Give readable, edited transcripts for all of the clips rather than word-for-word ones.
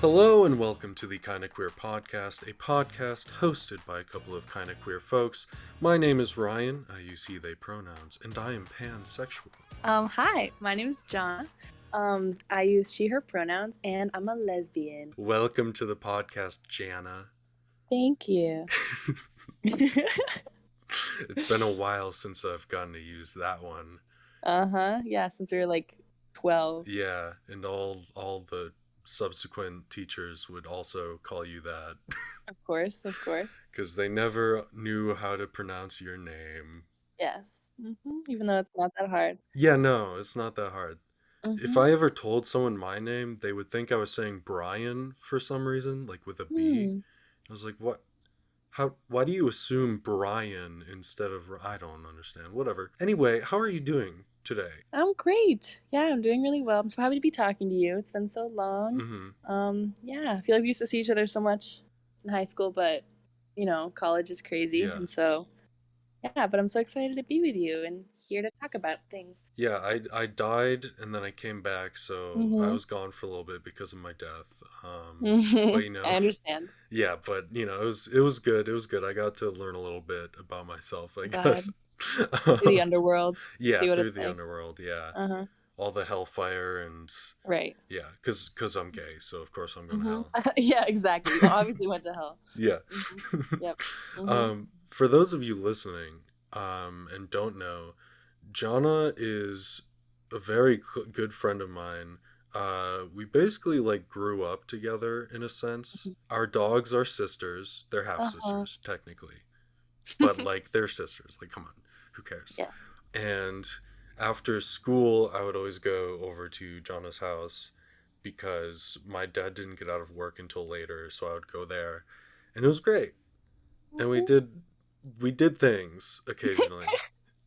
Hello and welcome to the Kinda Queer Podcast, a podcast hosted by a couple of kinda queer folks. My name is Ryan, I use he, they pronouns, and I am pansexual. Hi, my name is Janna. I use she, her pronouns, and I'm a lesbian. Welcome to the podcast, Janna. Thank you. It's been a while since I've gotten to use that one. Yeah, since we were like 12. Yeah, and all the subsequent teachers would also call you that. Of course. Because they never knew how to pronounce your name. Yes. Even though it's not that hard. Yeah, no, it's not that hard. If I ever told someone my name, they would think I was saying Brian for some reason, like with a B. I was like, what? Why do you assume Brian instead of... I don't understand. Whatever. Anyway, how are you doing today? I'm great. Yeah, I'm doing really well. I'm so happy to be talking to you. It's been so long. Yeah, I feel like we used to see each other so much in high school, but, you know, college is crazy. Yeah. And so... yeah, but I'm so excited to be with you and here to talk about things. Yeah, I died and then I came back, so I was gone for a little bit because of my death. But you know, I understand. Yeah, but you know, it was good. It was good. I got to learn a little bit about myself, I guess. Through the underworld. Yeah, see what through it's the like. underworld. Yeah, all the hellfire and Right. yeah, because I'm gay, so of course I'm going to hell. Yeah, exactly. You obviously went to hell. Yeah. Yep. For those of you listening, and don't know, Janna is a very good friend of mine. We basically like grew up together in a sense. Our dogs are sisters. They're half sisters technically, but like they're sisters. Like, come on, who cares? Yes. And after school, I would always go over to Janna's house because my dad didn't get out of work until later, so I would go there, and it was great. And we did things occasionally.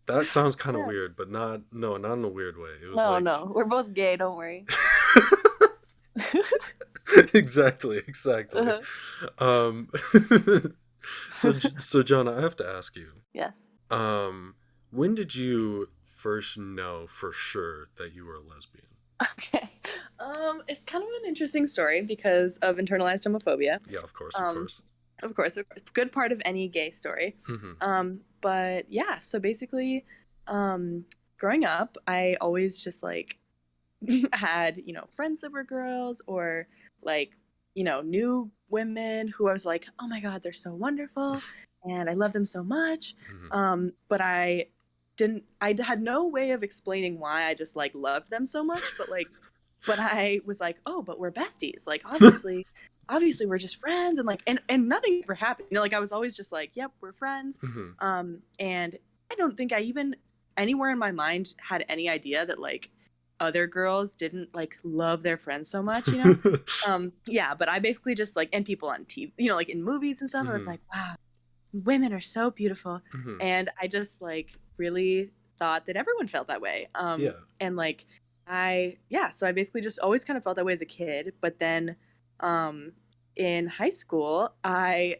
That sounds kind of weird, but not in a weird way. It was No, we're both gay, don't worry. Exactly. So John, I have to ask you. Yes. When did you first know for sure that you were a lesbian? Okay. It's kind of an interesting story because of internalized homophobia. Yeah, of course. Of course, a good part of any gay story. But yeah, so basically, growing up, I always just like had, you know, friends that were girls or like, you know, new women who I was like, oh my God, they're so wonderful and I love them so much. But I had no way of explaining why I just like loved them so much, but I was like, oh, but we're besties. Like, obviously we're just friends and like and nothing ever happened, you know, like I was always just like, yep, we're friends. And I don't think I even anywhere in my mind had any idea that like other girls didn't like love their friends so much, you know. Yeah, but I basically just like, and people on TV, you know, like in movies and stuff, I was like, wow, women are so beautiful. And I just like really thought that everyone felt that way. And like so I basically just always kind of felt that way as a kid, but then in high school, I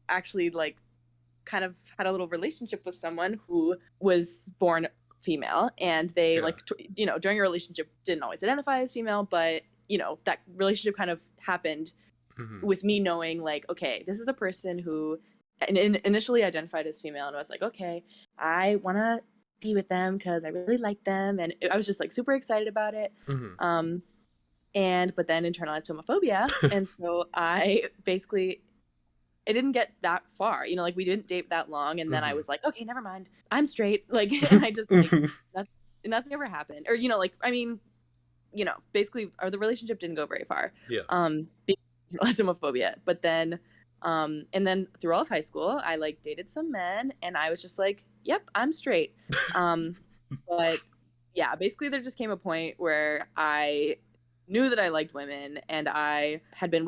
actually like kind of had a little relationship with someone who was born female, and they like, you know, during a relationship didn't always identify as female, but you know, that relationship kind of happened with me knowing like, okay, this is a person who initially identified as female, and I was like, okay, I want to be with them because I really like them, and I was just like super excited about it. But then internalized homophobia. And so I basically, it didn't get that far, you know, like we didn't date that long. And then I was like, okay, never mind, I'm straight. Like, and I just like, nothing ever happened. Or, you know, like, I mean, you know, basically the relationship didn't go very far. Because of homophobia. But then, and then through all of high school, I like dated some men and I was just like, yep, I'm straight. But yeah, basically there just came a point where I knew that I liked women, and I had been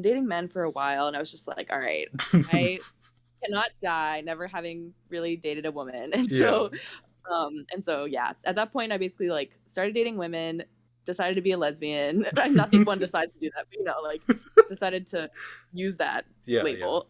dating men for a while, and I was just like, all right, I cannot die never having really dated a woman. And so yeah, at that point I basically like started dating women, decided to be a lesbian. I'm not the one decided to do that, but you know, like decided to use that label.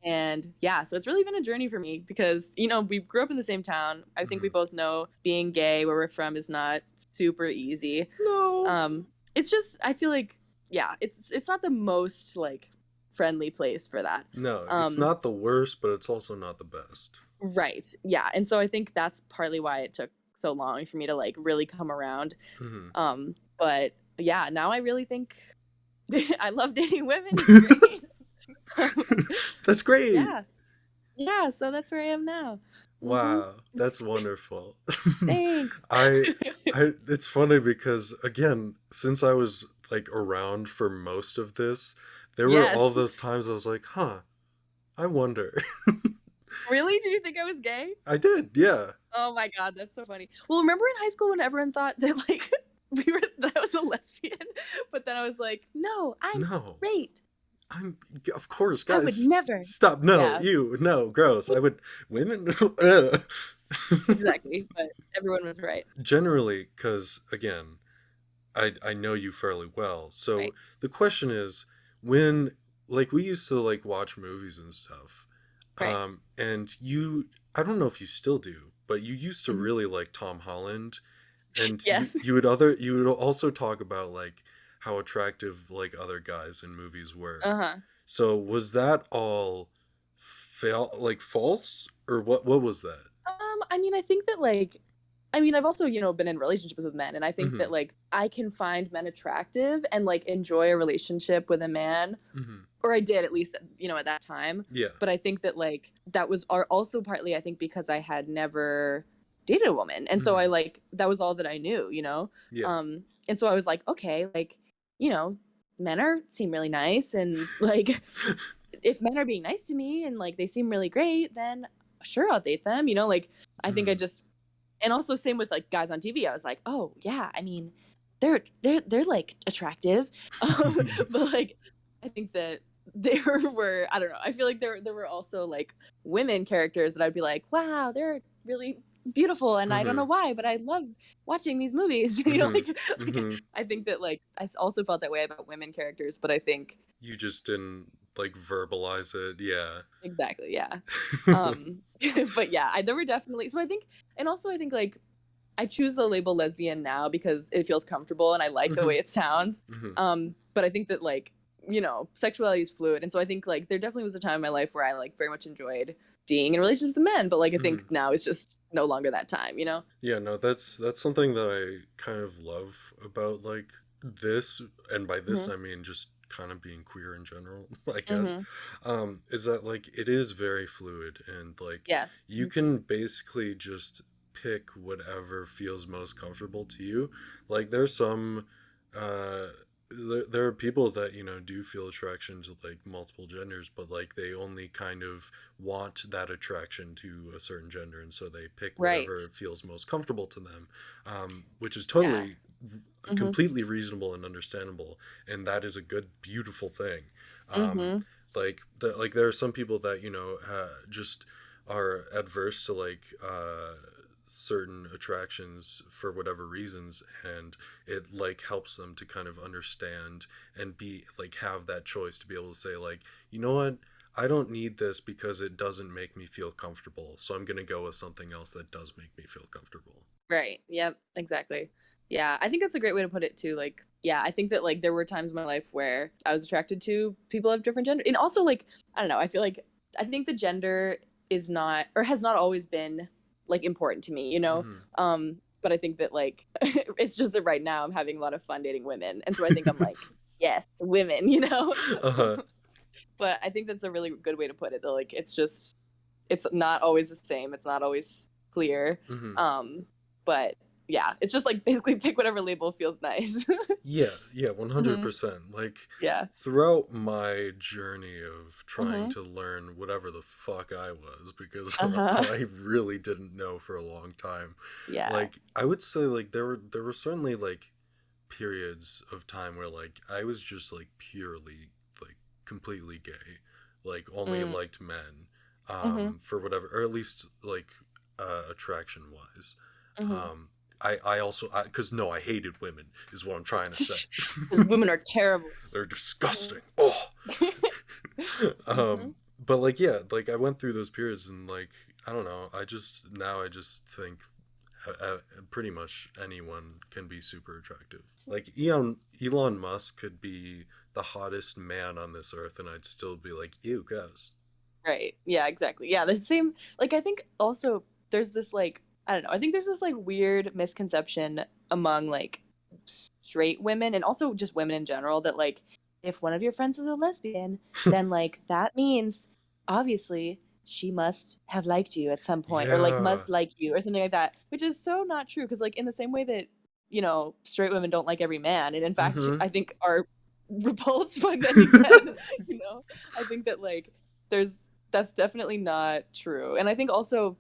And yeah, so it's really been a journey for me because, you know, we grew up in the same town. I think we both know being gay where we're from is not super easy. No. It's just, I feel like yeah, it's not the most like friendly place for that. No, it's Um, not the worst, but it's also not the best. right. Yeah. And so I think that's partly why it took so long for me to like really come around. Hmm. But yeah, now I really think I love dating women. It's great. Um, That's great. yeah. Yeah. So that's where I am now. Mm-hmm. Wow, that's wonderful. Thanks. I it's funny because again, since I was like around for most of this, there were all Yes. those times I was like, "Huh, I wonder." Really? Did you think I was gay? I did, yeah. Oh my god, that's so funny. Well, remember in high school when everyone thought that like that I was a lesbian, but then I was like, no, I'm No. straight. I'm of course, I would guys. never. Stop. No, Yeah, you. No, gross. I would women ugh. exactly. But everyone was right. Generally cuz again, I know you fairly well. So Right. the question is when like we used to like watch movies and stuff. Right. And you I don't know if you still do, but you used to Mhm. really like Tom Holland and Yes. you would also talk about like how attractive like other guys in movies were. Uh-huh. So was that all like false or what was that? I mean, I think that like I mean, I've also, been in relationships with men, and I think that Mhm. like I can find men attractive and like enjoy a relationship with a man, Mhm. or I did at least, at that time. Yeah. But I think that like that was also partly I think because I had never dated a woman, and so I Mhm. like that was all that I knew. Yeah. And so I was like, okay, like you know, men are seem really nice, and like if men are being nice to me and like they seem really great, then sure I'll date them. Like I think I Mhm. just and also same with like guys on TV. I was like, oh yeah, I mean, they're like attractive, but like I think that there were I don't know. I feel like there were also like women characters that I'd be like, wow, they're really beautiful, and I don't know Mhm. why, but I love watching these movies. Mhm. Like Mhm. I think that like I also felt that way about women characters, but I think You just didn't like verbalize it. Yeah. exactly, yeah. But yeah, there were definitely so I think, and also I think like I choose the label lesbian now because it feels comfortable and I like the way Mhm. it sounds. Mhm. But I think that like, sexuality is fluid. And so I think like there definitely was a time in my life where I like very much enjoyed being in relationships with men, but like I think Mhm. now it's just no longer that time. Yeah, no, that's something that I kind of love about like this, and by this Mhm. I mean just kind of being queer in general, I guess. Mhm. Is that like it is very fluid and like Yes. you can basically just pick whatever feels most comfortable to you. Like there's some uh there are people that do feel attraction to like multiple genders, but like they only kind of want that attraction to a certain gender, and so they pick Right. whatever feels most comfortable to them, which is Yeah. totally Mhm. completely reasonable and understandable, and that is a good beautiful thing. um, Mhm. like there are some people that just are adverse to like certain attractions for whatever reasons, and it like helps them to kind of understand and be like have that choice to be able to say like, you know what, I don't need this because it doesn't make me feel comfortable, so I'm going to go with something else that does make me feel comfortable. Right. Yep. Exactly. Yeah, I think that's a great way to put it too. Like, yeah, I think that like there were times in my life where I was attracted to people of different gender, and also like I don't know. I feel like I think the gender is not or has not always been like important to me. Hmm. But I think that like it's just that right now I'm having a lot of fun dating women, and so I think I'm like, yes, women. Uh-huh. But I think that's a really good way to put it. That like it's not always the same. It's not always clear. Hmm. Um, but yeah, it's just like basically pick whatever label feels nice. Yeah, yeah, Hmm. 100%. Like Yeah. throughout my journey of trying Hmm. to learn whatever the fuck I was, because Uh-huh. I really didn't know for a long time. Yeah. Like I would say like there were certainly like periods of time where like I was just like purely like completely gay, like only Mm. liked men, Hmm. for whatever, or at least like attraction wise. Hmm. um I also because no, I hated women is what I'm trying to say. Because women are terrible. They're Hmm. disgusting. Oh. Hmm. But like yeah, like I went through those periods and like I don't know, I just think pretty much anyone can be super attractive. Like Elon Musk could be the hottest man on this earth, and I'd still be like, ew, gross. Right. Yeah, exactly. Yeah, the same. Like, I think also there's this, like, I don't know. I think there's this, like, weird misconception among, like, straight women and also just women in general that, like, if one of your friends is a lesbian, then, like, that means obviously she must have liked you at some point or, like, Yeah. must like you or something like that, which is so not true. Because, like, in the same way that, straight women don't like every man, and in fact, Mm-hmm. I think are repulsed by many men, you know, I think that, like, there's that's definitely not true. And I think also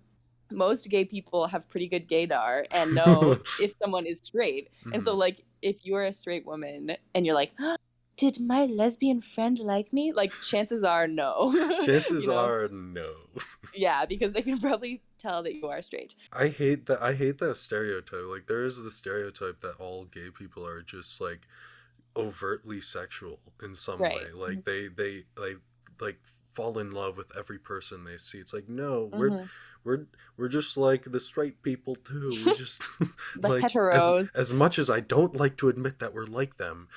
most gay people have pretty good gaydar and know if someone is straight. And so, Hmm. like, if you're a straight woman and you're like, did my lesbian friend like me? Like, chances are no, Chances you know? are no. Yeah, because they can probably tell that you are straight. I hate that stereotype. Like there is the stereotype that all gay people are just like overtly sexual in some way. Right. Like they like fall in love with every person they see. It's like no, Mm-hmm. we're we're just like the straight people too. We just The like heteros. as much as I don't like to admit that we're like them.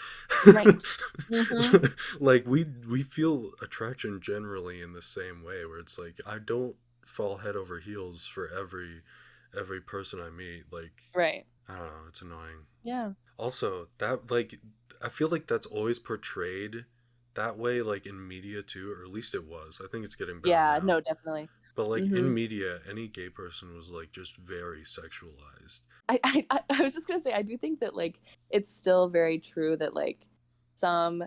Right. Mm-hmm. Like we feel attraction generally in the same way where it's like I don't fall head over heels for every person I meet. Like Right. I don't know, it's annoying. Yeah. Also, that like I feel like that's always portrayed that way like in media too, or at least it was. I think it's getting better Yeah. now. No, definitely. But like Mm-hmm. in media, any gay person was like just very sexualized. I was just gonna say I do think that, like, it's still very true that, like, some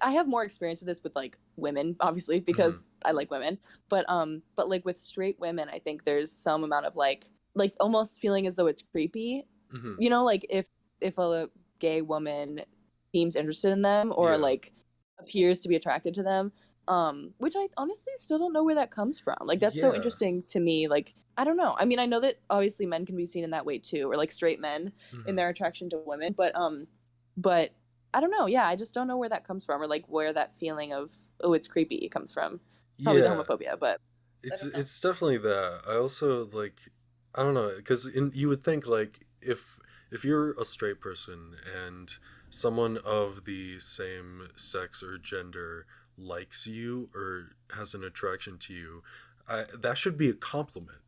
I have more experience with this with, like, women obviously Mhm. because I like women, but like with straight women I think there's some amount of, like almost feeling as though it's creepy, Mhm. like if a gay woman seems interested in them or, Yeah. like, appears to be attracted to them, which I honestly still don't know where that comes from. Like, that's so Yeah. interesting to me. Like, I don't know. I mean, I know that obviously men can be seen in that way too, or like straight men in Mhm. their attraction to women, but I don't know. Yeah, I just don't know where that comes from, or like where that feeling of, oh, it's creepy comes from. Probably the Yeah. homophobia, but I don't know. It's definitely that. I also like I don't know because you would think like if you're a straight person and someone of the same sex or gender likes you or has an attraction to you, that should be a compliment.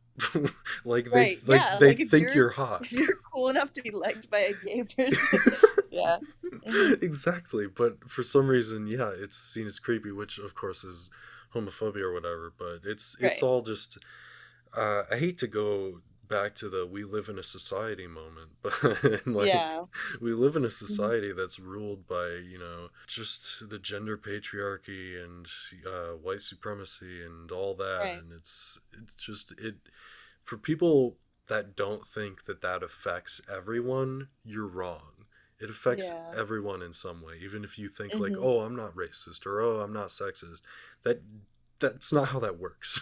Like Right. like Yeah. they Like, if think you're you're hot. if you're cool enough to be liked by a gay person, yeah. Hmm. Exactly, but for some reason, yeah, it's seen as creepy, which of course is homophobia or whatever. But it's Right. all just. I hate to go back to the "we live in a society" moment, but like Yeah. we live in a Mhm. society that's ruled by just the gender patriarchy and white supremacy and all that, Right. and it's just it for people that don't think that that affects everyone, you're wrong. It affects Yeah. everyone in some way, even if you think like, Hmm. "Oh, I'm not racist" or "Oh, I'm not sexist." That that's not how that works.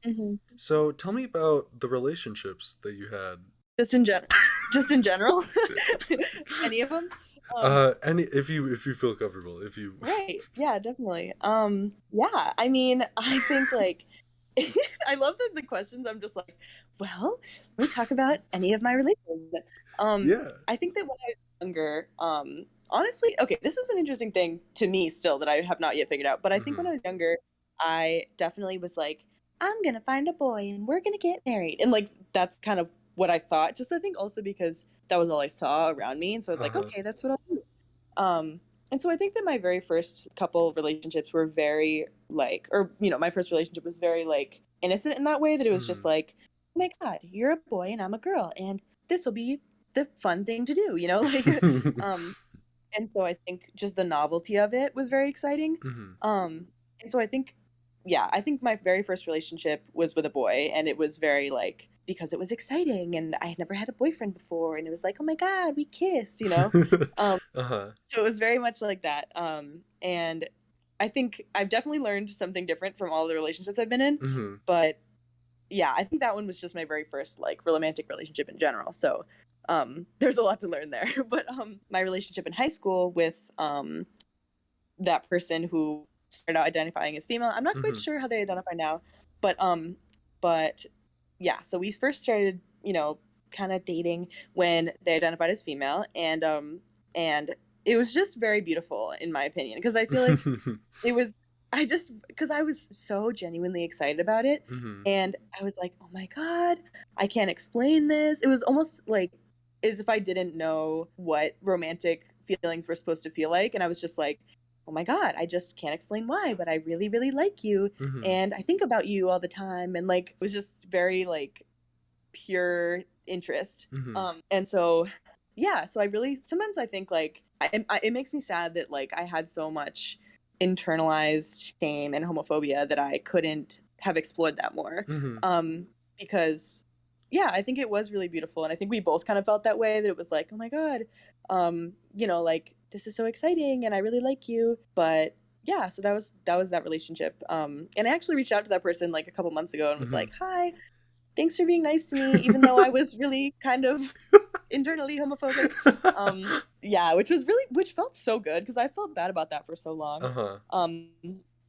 Hmm. So, tell me about the relationships that you had. Just in general. Just in general. Any of them. And if you feel comfortable, if you. Right. Yeah, definitely. Yeah, I mean, I think, like, I love that the questions I'm just like, well, let me talk about any of my relationships. Yeah. I think that when I was younger, honestly, okay, this is an interesting thing to me still that I have not yet figured out, but I think when Mm-hmm. I was younger, I definitely was like, I'm gonna find a boy and we're gonna get married. And, like, that's kind of what I thought. Just I think also because that was all I saw around me. And so I was Uh like, huh. okay, that's what I'll do. And so I think that my very first couple of relationships were very, like, or, my first relationship was very, like, innocent in that way that it was just Mm-hmm. like, oh my God, you're a boy and I'm a girl, and this will be the fun thing to do, like, um, and so I think just the novelty of it was very exciting. Mm-hmm. And so I think, yeah, I think my very first relationship was with a boy, and it was very, like, because it was exciting, and I had never had a boyfriend before, and it was like, oh my God, we kissed. Um, Uh huh. so it was very much like that. And I think I've definitely learned something different from all the relationships I've been in. Mm-hmm. But yeah, I think that one was just my very first, like, romantic relationship in general. So there's a lot to learn there. But my relationship in high school with that person who started out identifying as female, I'm not quite Mm-hmm. sure how they identify now, but but yeah, so we first started, kind of dating when they identified as female, and it was just very beautiful in my opinion, because I feel like it was, I just, because I was so genuinely excited about it, Hmm. and I was like, oh my god, I can't explain this. It was almost like as if I didn't know what romantic feelings were supposed to feel like, and I was just like, oh my god, I just can't explain why, but I really really like you, Hmm. and I think about you all the time, and like it was just very like pure interest. Hmm. And so yeah, so I really, sometimes I think like it makes me sad that like I had so much internalized shame and homophobia that I couldn't have explored that more. Hmm. um because yeah, I think it was really beautiful, and I think we both kind of felt that way, that it was like, oh my god, like this is so exciting and I really like you. But yeah, so that was that relationship. And I actually reached out to that person like a couple months ago and was Hmm. like, hi, thanks for being nice to me, even though I was really kind of internally homophobic. Yeah, which felt so good, because I felt bad about that for so long. Uh-huh. Um,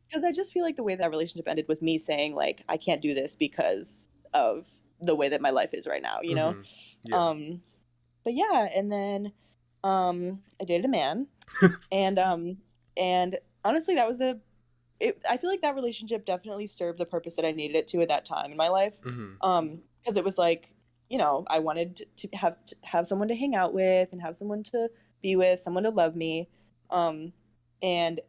because I just feel like the way that relationship ended was me saying like, I can't do this because of the way that my life is right now, you know? Hmm. Yeah. Um, but yeah, and then I dated a man, and and honestly that was I feel like that relationship definitely served the purpose that I needed it to at that time in my life. Hmm. Because it was like, I wanted to have someone to hang out with and have someone to be with, someone to love me. And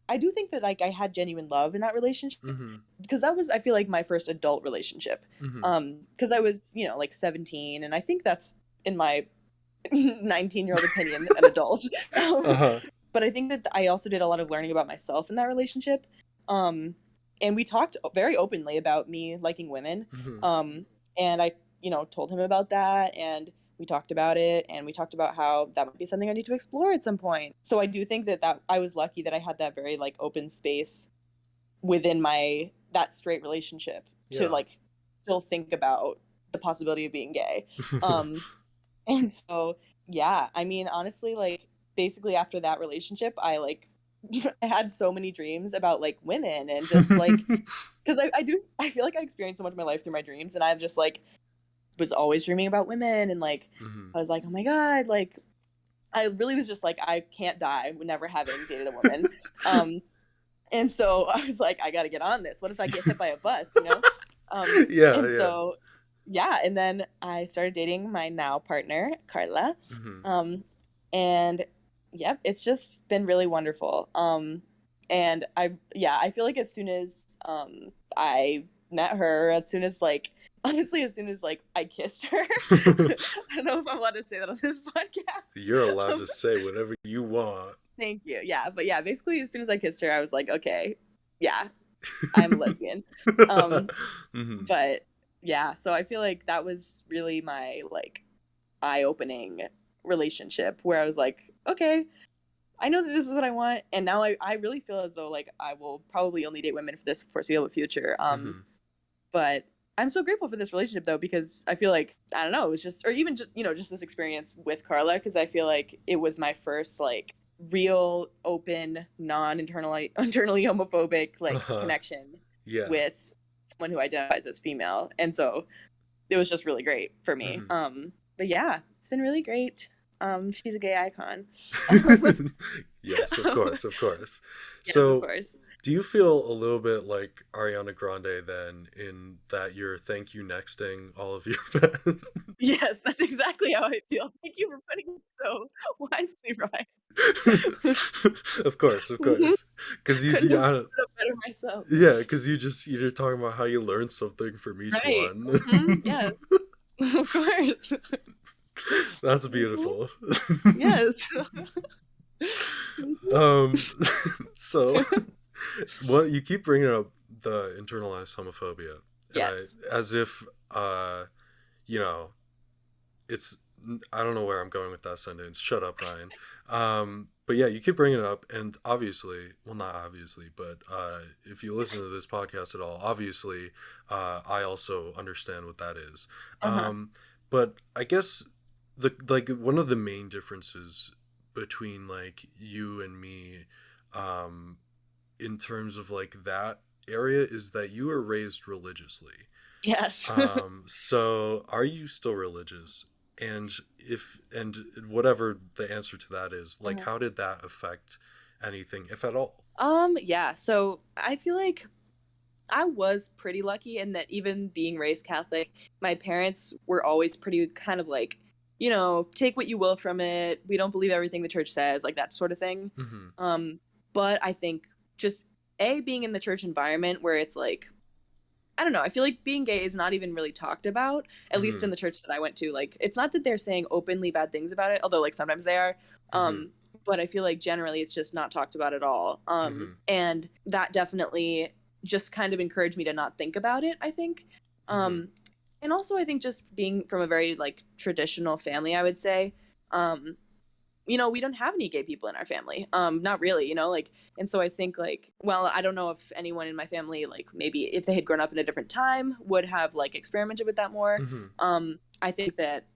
I do think that like I had genuine love in that relationship, Hmm. because that was, I feel like, my first adult relationship. Hmm. Because I was, like 17, and I think that's, in my 19-year-old opinion, an adult. um, Uh-huh. but I think that I also did a lot of learning about myself in that relationship. Um, and we talked very openly about me liking women. Hmm. Um, and I, told him about that, and we talked about it, and we talked about how that might be something I need to explore at some point. So I do think that I was lucky that I had that very like open space within that straight relationship to Yeah. like still think about the possibility of being gay. Um, and so, yeah, I mean, honestly, like, basically after that relationship, I like, I had so many dreams about like women, and just like, because I feel like I experienced so much of my life through my dreams, and I just like was always dreaming about women, and like, Hmm. I was like, oh my God, like, I really was just like, I can't die with never having dated a woman. Um, and so I was like, I got to get on this. What if I get hit by a bus, you know? Yeah, And yeah. so, yeah. And then I started dating my now partner, Carla. Hmm. Um, and yep, it's just been really wonderful. And I feel like as soon as, I met her, as soon as like, honestly, as soon as like I kissed her, I don't know if I'm allowed to say that on this You're podcast. allowed to say whatever you want. Thank you. Yeah, but yeah, basically as soon as I kissed her, I was like, okay, yeah, I'm a lesbian. Um, Hmm. but yeah, so I feel like that was really my like eye-opening relationship, where I was like, okay, I know that this is what I want, and now I really feel as though like I will probably only date women for this foreseeable future. Hmm. But I'm so grateful for this relationship though, because I feel like, I don't know, it was just, or even just, just this experience with Carla, because I feel like it was my first like real open internally homophobic like Uh-huh. connection Yeah. with someone who identifies as female, and so it was just really great for me. Hmm. But yeah, it's been really great. She's a gay icon. Yes, of Um, course, of course. yes, of So, course. do you feel a little bit like Ariana Grande then, in that you're thank you nexting all of your fans? Yes, that's exactly how I feel. Thank you for putting it so wisely, Ryan. Of course, of Mhm. course. Because you, Couldn't yeah, have summed it up better myself. yeah, because you're talking about how you learned something from each Right. one. Yes. Of course. That's Mhm. beautiful. Yes. Mhm. um, so what you keep bringing up the internalized homophobia, and I, Yes. as if you know, it's, I don't know where I'm going with that sentence. Shut up, Ryan. But yeah, you keep bringing it up, and obviously, well, not obviously, but if you listen to this podcast at all, obviously, I also understand what that is. Uh-huh. But I guess the like one of the main differences between like you and me, um, in terms of like that area, is that you were raised religiously. Yes. So are you still religious? And if and whatever the answer to that is, like, how did that affect anything, if at all? Yeah, so I feel like I was pretty lucky in that even being raised Catholic, my parents were always pretty kind of like, take what you will from it. We don't believe everything the church says, like that sort of thing. Hmm. Um, but I think just being in the church environment where it's like, I don't know, I feel like being gay is not even really talked about, at least in Hmm. the church that I went to. Like, it's not that they're saying openly bad things about it, although like sometimes they are. Hmm. But I feel like generally it's just not talked about at all. Hmm. And that definitely just kind of encouraged me to not think about it, I think. Hmm. Um, and also I think just being from a very like traditional family, I would say, um, we don't have any gay people in our family. Not really, like, and so I think like, well, I don't know if anyone in my family, like maybe if they had grown up in a different time, would have like experimented with that more. Hmm. I think that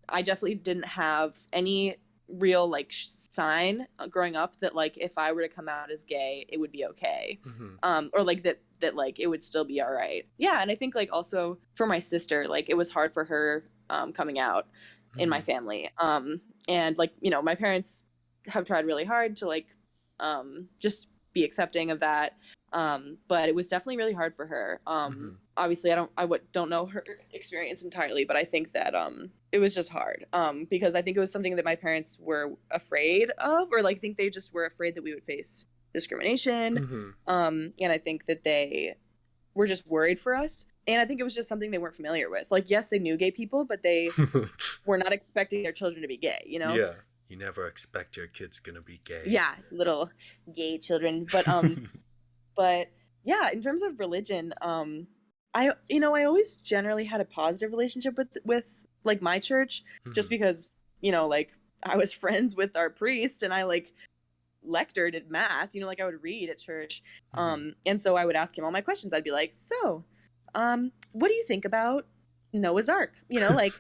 I definitely didn't have any real like sign growing up that like if I were to come out as gay, it would be okay. Hmm. Or like that like it would still be all right. Yeah, and I think like also for my sister, like it was hard for her coming out in my Hmm. family. And like, my parents have tried really hard to like just be accepting of that. But it was definitely really hard for her. Hmm. Obviously don't know her experience entirely, but I think that it was just hard. Because I think it was something that my parents were afraid of, or like think they just were afraid that we would face discrimination. Hmm. And I think that they were just worried for us. And I think it was just something they weren't familiar with. Like, yes, they knew gay people, but they were not expecting their children to be gay, you know? Yeah, you never expect your kid's gonna be gay. Yeah, little gay children. But yeah, in terms of religion, I always generally had a positive relationship with like my church, just Hmm. because, like I was friends with our priest and I like lectured at mass, like I would read at church. Hmm. And so I would ask him all my questions. I'd be like, so, what do you think about Noah's Ark? Like,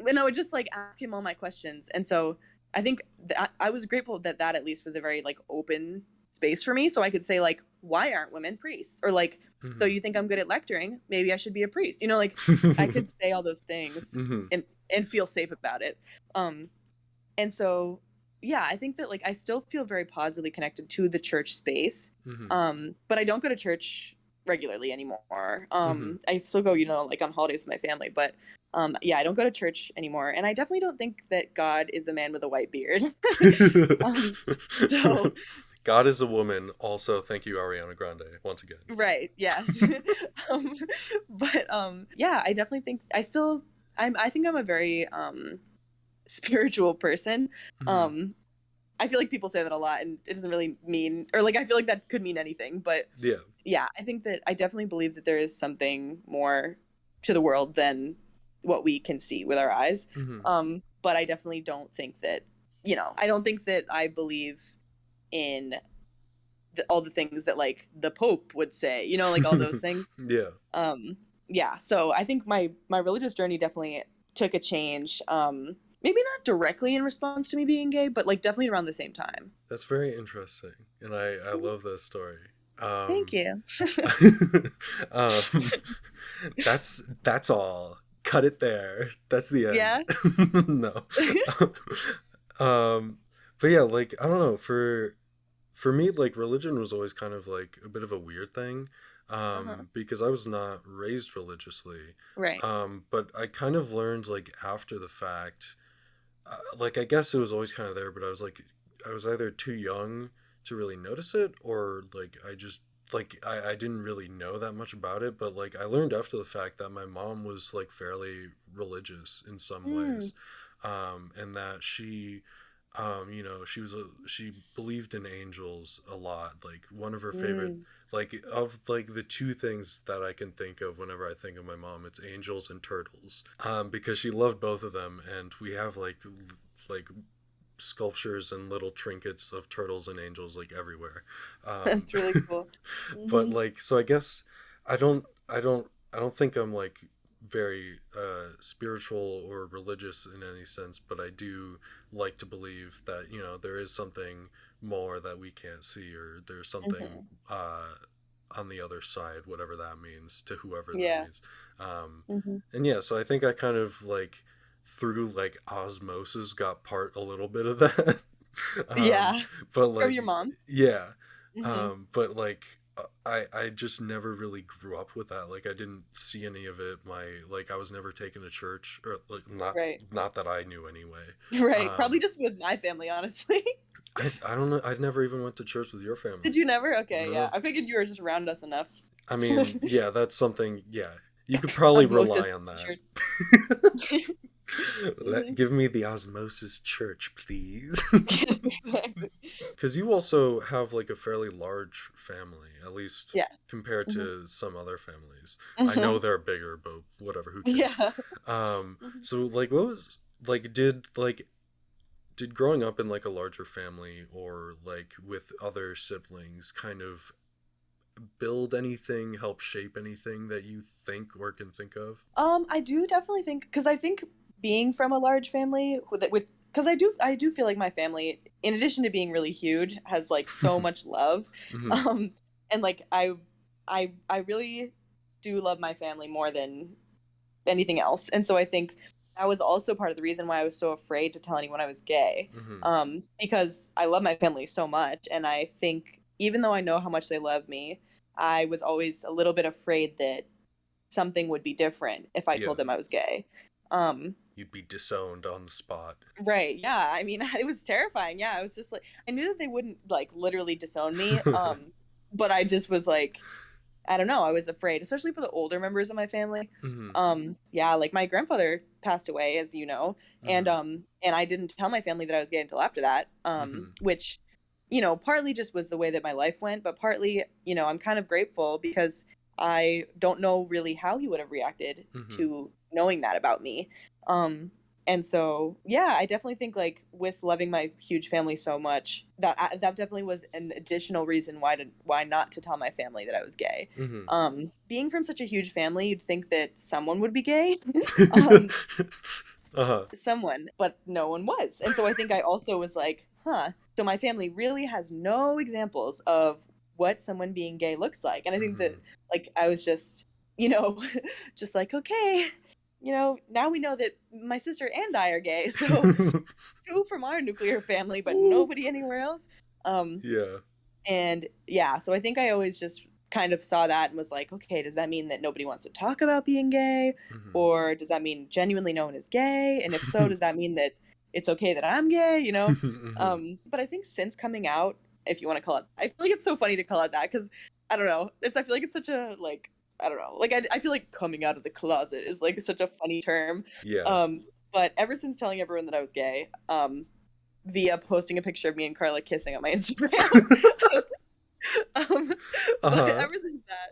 and I would just like ask him all my questions. And so I think that I was grateful that that at least was a very like open space for me. So I could say like, why aren't women priests? Or like, so Hmm. you think I'm good at lecturing? Maybe I should be a priest. Like I could say all those things Hmm. and feel safe about it. Um, and so yeah, I think that like I still feel very positively connected to the church space. Hmm. But I don't go to church regularly anymore. Hmm. I still go, like on holidays with my family, but yeah, I don't go to church anymore, and I definitely don't think that God is a man with a white beard. um so God is a woman. Also, thank you, Ariana Grande, once again. right, yes. um but yeah, I definitely think I think I'm a very spiritual person. Hmm. um I feel like people say that a lot and it doesn't really mean, or like I feel like that could mean anything, but Yeah. yeah, I think that I definitely believe that there is something more to the world than what we can see with our eyes. Hmm. But I definitely don't think that, I don't think that I believe in all the things that like the Pope would say, like all those things. Yeah, Yeah, so I think my religious journey definitely took a change. Maybe not directly in response to me being gay, but like definitely around the same time. that's very interesting, and I love that story. Thank Um, you. um, that's all. Cut it there. That's the end. Yeah. No. um, but yeah, like I don't know. For me, like religion was always kind of like a bit of a weird thing, Uh-huh. because I was not raised religiously. Right. But I kind of learned like after the fact. Like I guess it was always kind of there, but I was either too young to really notice it, or like I just like I didn't really know that much about it. But like I learned after the fact that my mom was like fairly religious in some Mm, ways, and that she believed in angels a lot. Like one of her favorite, mm. like of like the two things that I can think of whenever I think of my mom, it's angels and turtles. Because she loved both of them, and we have like sculptures and little trinkets of turtles and angels like everywhere. Um, That's really cool. but Hmm. like, so I guess I don't think I'm like very spiritual or religious in any sense, but I do like to believe that there is something more that we can't see, or there's something Hmm. uh on the other side, whatever that means to whoever that Yeah. means. Um, Hmm. and yeah, so I think I kind of like through like osmosis got part a little bit of that. um, Yeah. but From like, your mom. yeah, Hmm. but like I just never really grew up with that. Like I didn't see any of it. I was never taken to church, or like Right. not that I knew anyway. Right. Probably Um, just with my family, honestly. I don't know. I never even went to church with your Did family. you never? Okay, yeah. No. I figured you were just around us enough. I mean, yeah, that's something. Yeah, you could probably rely Osmosis. on that. Sure. Hmm. Give me the osmosis church, please. Exactly. Because you also have like a fairly large family, at least Yeah. compared Hmm. to some other families. I know Hmm. they're bigger, but whatever, who cares? Yeah. Hmm. So like, what was like, did growing up in like a larger family or like with other siblings kind of build anything, help shape anything that you think or can think of? I do definitely think because I think being from a large family with because I do feel like my family, in addition to being really huge, has like so much love, Hmm. um, and like I really do love my family more than anything else, and so I think that was also part of the reason why I was so afraid to tell anyone I was gay, Hmm. because I love my family so much, and I think even though I know how much they love me, I was always a little bit afraid that something would be different if I Yeah, told them I was gay. Um, you'd be disowned on the spot. right, yeah. I mean, it was terrifying. Yeah, I was just like, I knew that they wouldn't like literally disown me. But I just was like, I don't know. I was afraid, especially for the older members of my family. Hmm. Yeah, like my grandfather passed away, as you know, Hmm. and I didn't tell my family that I was gay until after that. Hmm. Which, partly just was the way that my life went, but partly, I'm kind of grateful because I don't know really how he would have reacted Hmm. to knowing that about me. Um, and so, yeah, I definitely think like with loving my huge family so much that definitely was an additional reason why not to tell my family that I was gay. Hmm. Being from such a huge family, you'd think that someone would be gay. um, Uh-huh. someone, but no one was. And so I think I also was like, huh. So my family really has no examples of what someone being gay looks like. And I think that Hmm. like I was just, you know, just like, okay, now we know that my sister and I are gay. So two from our nuclear family, but Ooh. nobody anywhere else. Um, Yeah. and yeah, so I think I always just kind of saw that and was like, okay, does that mean that nobody wants to talk about being gay? Hmm. Or does that mean genuinely no one is gay? And if so, does that mean that it's okay that I'm gay, Hmm. But I think since coming out, if you want to call it, I feel like it's so funny to call it that because I don't know. I feel like it's such a, like, I don't know. Like, I feel like coming out of the closet is like such a funny term. Yeah. Um, but ever since telling everyone that I was gay, via posting a picture of me and Carla kissing on my Instagram, um, but Uh-huh. ever since that,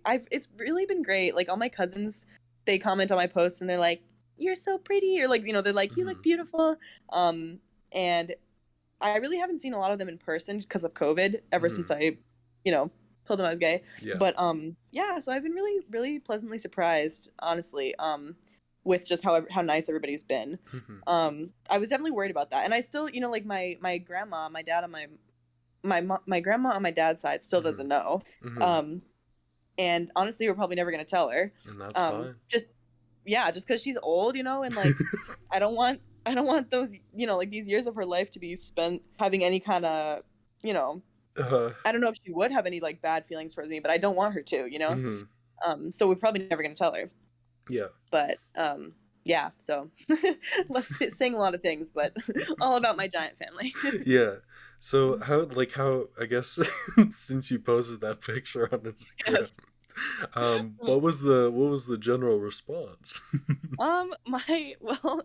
I've it's really been great. Like all my cousins, they comment on my posts and they're like, "You're so pretty," or like they're like, "You look Hmm. beautiful." And I really haven't seen a lot of them in person because of COVID. Ever since Hmm. I, you know, told them I was gay. Yeah. But yeah. So I've been really, really pleasantly surprised, honestly. With just how nice everybody's been. Hmm. I was definitely worried about that, and I still, like my grandma, my dad on my grandma on my dad's side still Hmm. doesn't know. Hmm. Um, and honestly, we're probably never gonna tell her. And that's fine. Just yeah, just because she's old, and like I don't want those, like these years of her life to be spent having any kind of, you know, Uh, I don't know if she would have any like bad feelings towards me, but I don't want her to. hmm. So we're probably never gonna tell her. Yeah. But yeah, so less saying a lot of things, but all about my giant family. Yeah. So how I guess since you posted that picture on Instagram, Yes. what was the general response? Well,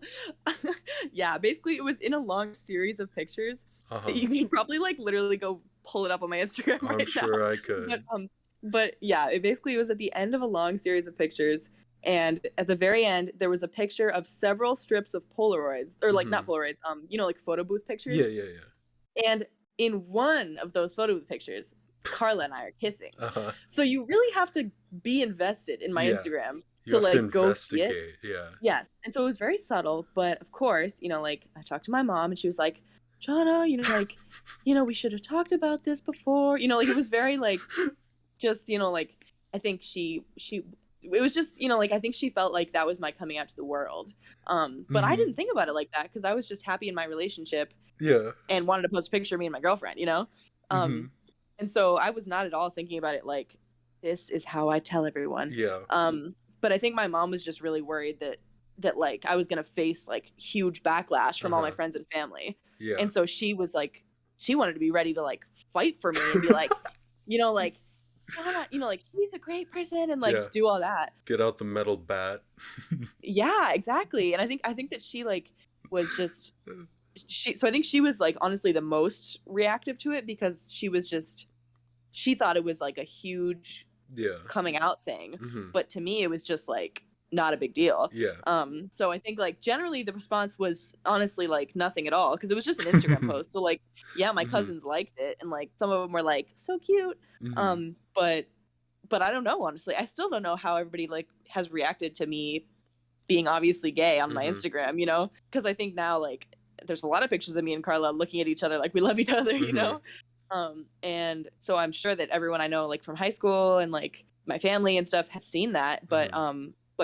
yeah, basically it was in a long series of pictures that Uh-huh. you can probably like literally go pull it up on my Instagram I'm right now. sure I But could. yeah, it basically was at the end of a long series of pictures, and at the very end there was a picture of several strips of Polaroids, or like not Hmm. Polaroids, like photo booth Yeah, pictures. yeah, yeah. And in one of those photo booth pictures, Carla and I are kissing. Uh-huh. So you really have to be invested in my Yeah. Instagram You to have to like go see it. investigate. Yeah. Yes. And so it was very subtle, but of course, like I talked to my mom and she was like, Janna, like, we should have talked about this before. Like it was very like, just, like, I think it was just, like, I think she felt like that was my coming out to the world. But I Mm-hmm. didn't think about it like that because I was just happy in my relationship Yeah. and wanted to post a picture of me and my girlfriend. Mm-hmm. Um, and so I was not at all thinking about it like, this is how I tell everyone. Yeah. But I think my mom was just really worried that like I was gonna face like huge backlash from all my Uh-huh. friends and family. Yeah. And so she was like, she wanted to be ready to like fight for me and be like, like, Janna, like, he's a great person and like Yeah. do all that. Get out the metal bat. Yeah, exactly. And I think that she like was just so I think she was like honestly the most reactive to it because she thought it was like a huge Yeah. coming out thing. Mm-hmm. But to me it was just like not a big deal. Yeah. So I think like generally the response was honestly like nothing at all because it was just an Instagram post. So like, yeah, my Mm-hmm. cousins liked it and like some of them were like so cute. Mm-hmm. But I don't know, honestly. I still don't know how everybody like has reacted to me being obviously gay on my Mm-hmm. Instagram, because I think now like there's a lot of pictures of me and Carla looking at each other like we love each other, Mm-hmm. and so I'm sure that everyone I know like from high school and like my family and stuff has seen that, but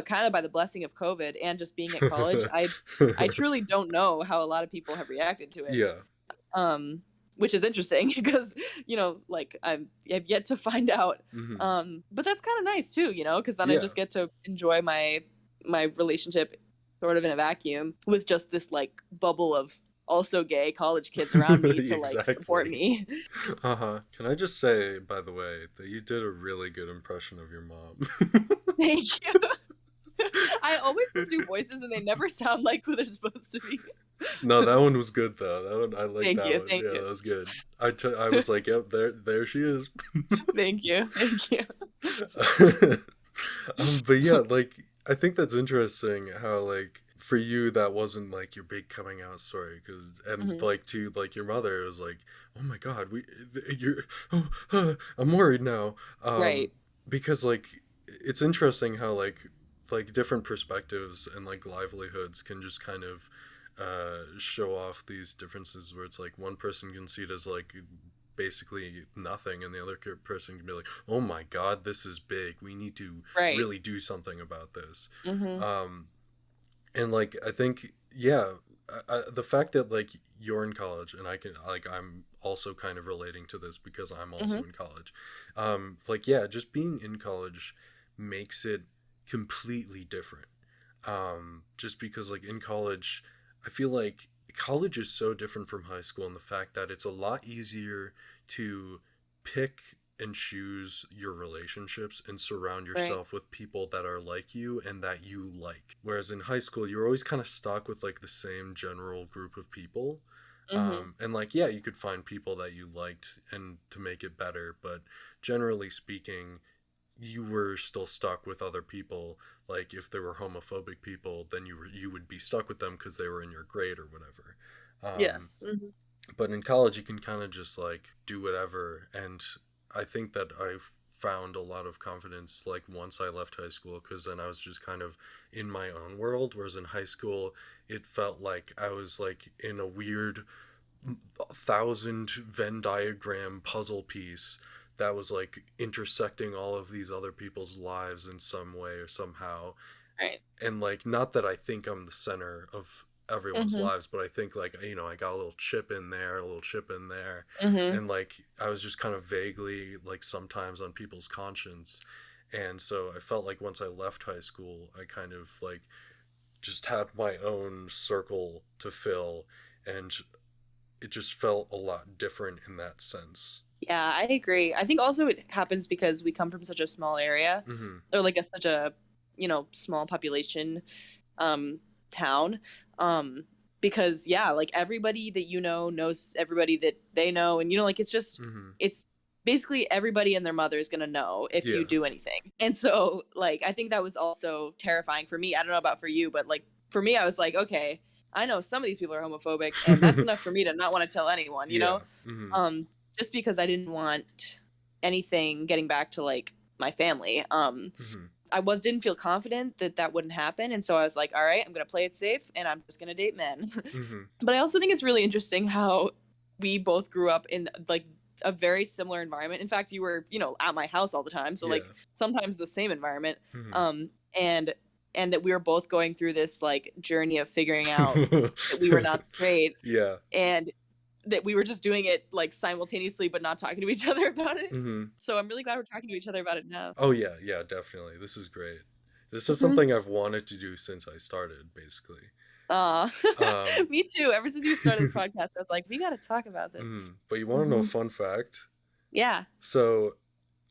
kind of by the blessing of COVID and just being at college, I truly don't know how a lot of people have reacted to it. Yeah. Which is interesting because like I've yet to find out. Mm-hmm. But that's kind of nice too, because then I Yeah. just get to enjoy my relationship sort of in a vacuum with just this like bubble of also gay college kids around me to like support Exactly. me. Uh-huh. Can I just say, by the way, that you did a really good impression of your mom? Thank you. I always do voices and they never sound like who they're supposed to be. No, that one was good though. That one, I like Thank that you, one. thank Yeah, you, that was good. I was like, yep, there she is. thank you, thank you. But yeah, like I think that's interesting how like for you that wasn't like your big coming out story because and Hmm. like to like your mother it was like, oh my god, you're I'm worried now. Right. Because like it's interesting how like different perspectives and like livelihoods can just kind of show off these differences where it's like one person can see it as like basically nothing and the other person can be like, oh my god, this is big, we need to Right. really do something about this. Hmm. um and like I think yeah, the fact that like you're in college and I can like I'm also kind of relating to this because I'm also Hmm. in college. Like yeah, just being in college makes it completely different. Just because like in college I feel like college is so different from high school in the fact that it's a lot easier to pick and choose your relationships and surround Right. yourself with people that are like you and that you like. Whereas in high school, you're always kind of stuck with like the same general group of people. Hmm. And like, yeah, you could find people that you liked and to make it better, but generally speaking, you were still stuck with other people. Like if there were homophobic people, then you would be stuck with them because they were in your grade or whatever. Um, Yes. Hmm. but in college, you can kind of just like do whatever. And I think that I've found a lot of confidence like once I left high school because then I was just kind of in my own world. Whereas in high school, it felt like I was like in a weird thousand Venn diagram puzzle piece that was like intersecting all of these other people's lives in some way or somehow. Right. And like not that I think I'm the center of everyone's Hmm. lives, but I think like I got a little chip in there, a little chip in there. Hmm. And like I was just kind of vaguely like sometimes on people's conscience. And so I felt like once I left high school I kind of like just had my own circle to fill, and it just felt a lot different in that sense. Yeah, I agree. I think also it happens because we come from such a small area Mm-hmm. or like such a, small population um town. Because yeah, like everybody that knows everybody that they know and like Mm-hmm. it's basically everybody and their mother is going to know if you Yeah. do anything. And so like I think that was also terrifying for me. I don't know about for you, but like for me I was like, okay, I know some of these people are homophobic and that's enough for me to not want to tell anyone, Yeah. Mm-hmm. just because I didn't want anything getting back to like my family. Mm-hmm. didn't feel confident that that wouldn't happen, and so I was like, all right, I'm gonna play it safe, and I'm just gonna date men. Mhm. But I also think it's really interesting how we both grew up in like a very similar environment. In fact, you were, at my house all the time, so like Yeah. sometimes the same environment. Mhm. Um, and that we were both going through this like journey of figuring out that we were not straight, Yeah. and that we were just doing it like simultaneously but not talking to each other about it. Mhm. So I'm really glad we're talking to each other about it now. Oh yeah, yeah, definitely. This is great. This is Mhm. something I've wanted to do since I started, basically. Aw. Um, Me too. Ever since you started this podcast, I was like, we gotta talk about this. but you want to know a Mhm. fun fact? Yeah. So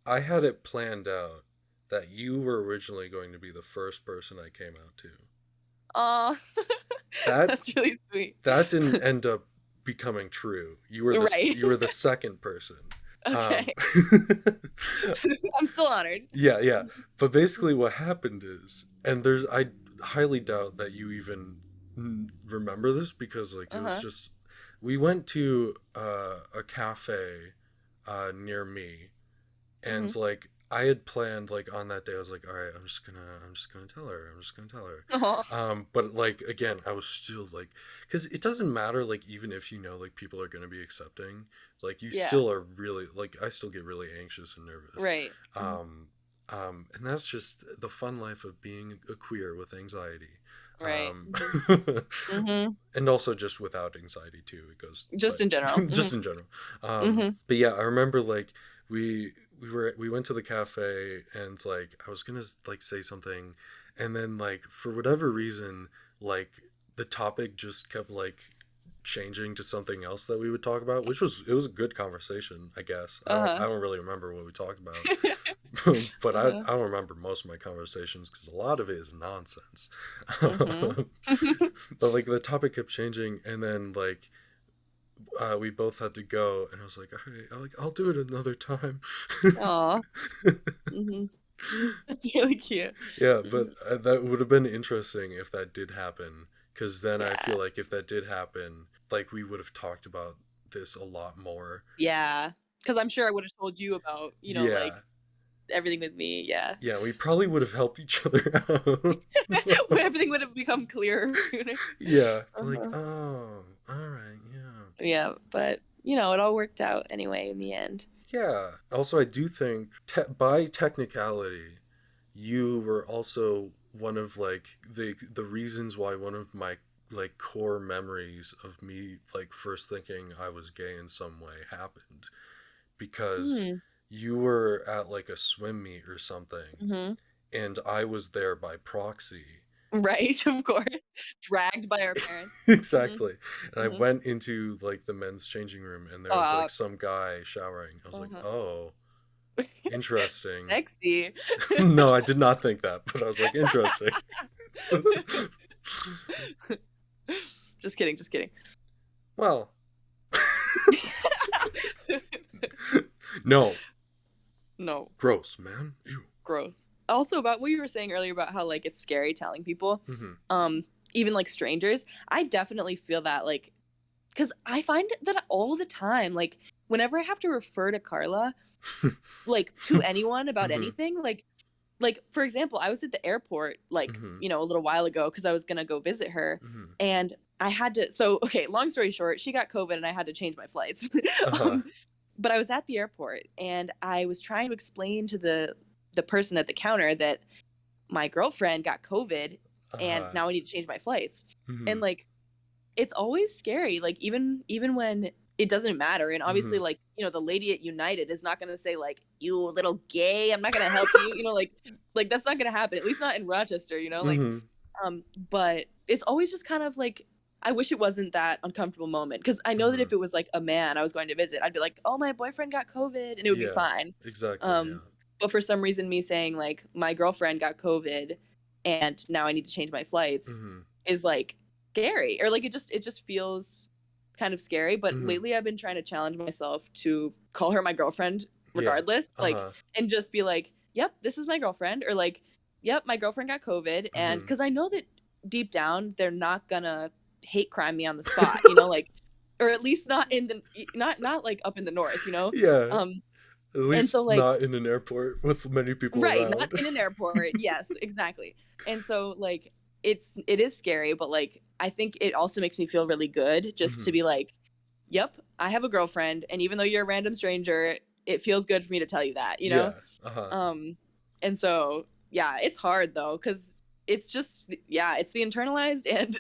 I had it planned out that you were originally going to be the first person I came out to. Aw. That That's really sweet. that didn't end up becoming true. Right. You were the second person. Um, Okay. I'm still honored. yeah, yeah. But basically, what happened is, and I highly doubt that you even remember this because like it was Uh-huh. just we went to a cafe near me, and Mhm. like I had planned like on that day I was like, all right, I'm just gonna tell her, Aw. but like again I was still like, because it doesn't matter like even if like people are gonna be accepting, like you Yeah. still are really like I still get really anxious and nervous. Right. Mhm. um and that's just the fun life of being a queer with anxiety. Right. um Mhm. Mhm. and also just without anxiety too, it goes, Just but in general. just Mhm. in general. Mhm. But yeah, I remember like we we went to the cafe, and like I was gonna like say something, and then like for whatever reason, like the topic just kept like changing to something else that we would talk about, which was, it was a good conversation, I guess. I Uh-huh. don't really remember what we talked about. But I Uh-huh. don't remember most of my conversations because a lot of it is nonsense. Mhm. But like the topic kept changing, and then like we both had to go, and I was like, all right, I'll do it another time. Aw. Mhm. That's really cute. Yeah, but Mhm. that would have been interesting if that did happen, because then I Yeah. feel like if that did happen, like we would have talked about this a lot more. Yeah. Because I'm sure I would have told you about, like Yeah, everything with me. Yeah. yeah, we probably would have helped each other out. Everything would have become clearer sooner. Yeah, like, Uh-huh. oh, all right, yeah. Yeah, but it all worked out anyway in the end. Yeah. Also, I do think by technicality, you were also one of like the reasons why one of my like core memories of me like first thinking I was gay in some way happened, because Hmm. you were at like a swim meet or something, Hmm. and I was there by proxy. Right, of course. Dragged by our parents. Hmm. Exactly. And I Hmm. went into like the men's changing room, and there was like some guy showering. I was like, Uh-huh. "Oh, interesting." Sexy. No, I did not think that, but I was like, "Interesting." Just kidding, just kidding. Well, no, No, gross, man. Ew. gross. Also about what you were saying earlier about how like it's scary telling people, Mhm. even like strangers. I definitely feel that like because I find that all the time, like whenever I have to refer to Carla, like to anyone about Mhm. anything, like for example, I was at the airport like, Mhm. a little while ago because I was gonna go visit her, Mhm. and I had to so okay, long story short, she got COVID and I had to change my flights. Uh-huh. um, but I was at the airport and I was trying to explain to the person at the counter that my girlfriend got COVID and Uh-huh. now I need to change my flights. And Mhm. like it's always scary, like even when it doesn't matter. And obviously, Mhm. like, the lady at United is not gonna say like, you little gay, I'm not gonna help you, like that's not gonna happen, at least not in Rochester, like Mhm. but it's always just kind of like I wish it wasn't that uncomfortable moment because I know that if Mhm. it was like a man I was going to visit, I'd be like, oh, my boyfriend got COVID, and it would be Yeah. fine. Exactly, Um, yeah. but for some reason, me saying like my girlfriend got COVID, and now I need to change my flights Mhm. is like scary, or like it just feels kind of scary. But Mhm. lately, I've been trying to challenge myself to call her my girlfriend Yeah. regardless, like, Uh-huh. and just be like, yep, this is my girlfriend, or like, yep, my girlfriend got COVID, and Mhm. because I know that deep down they're not gonna hate crime me on the spot, like, or at least not in the not like up in the north. Yeah. Um, At And so least like, not in an airport with many people right, not around. in an airport. Yes, exactly. And so like it is scary, but like I think it also makes me feel really good just to Hmm. be like, yep, I have a girlfriend, and even though you're a random stranger, it feels good for me to tell you that, you know? Yeah. Uh-huh. Um and so yeah, it's hard though cuz it's just yeah, it's the internalized and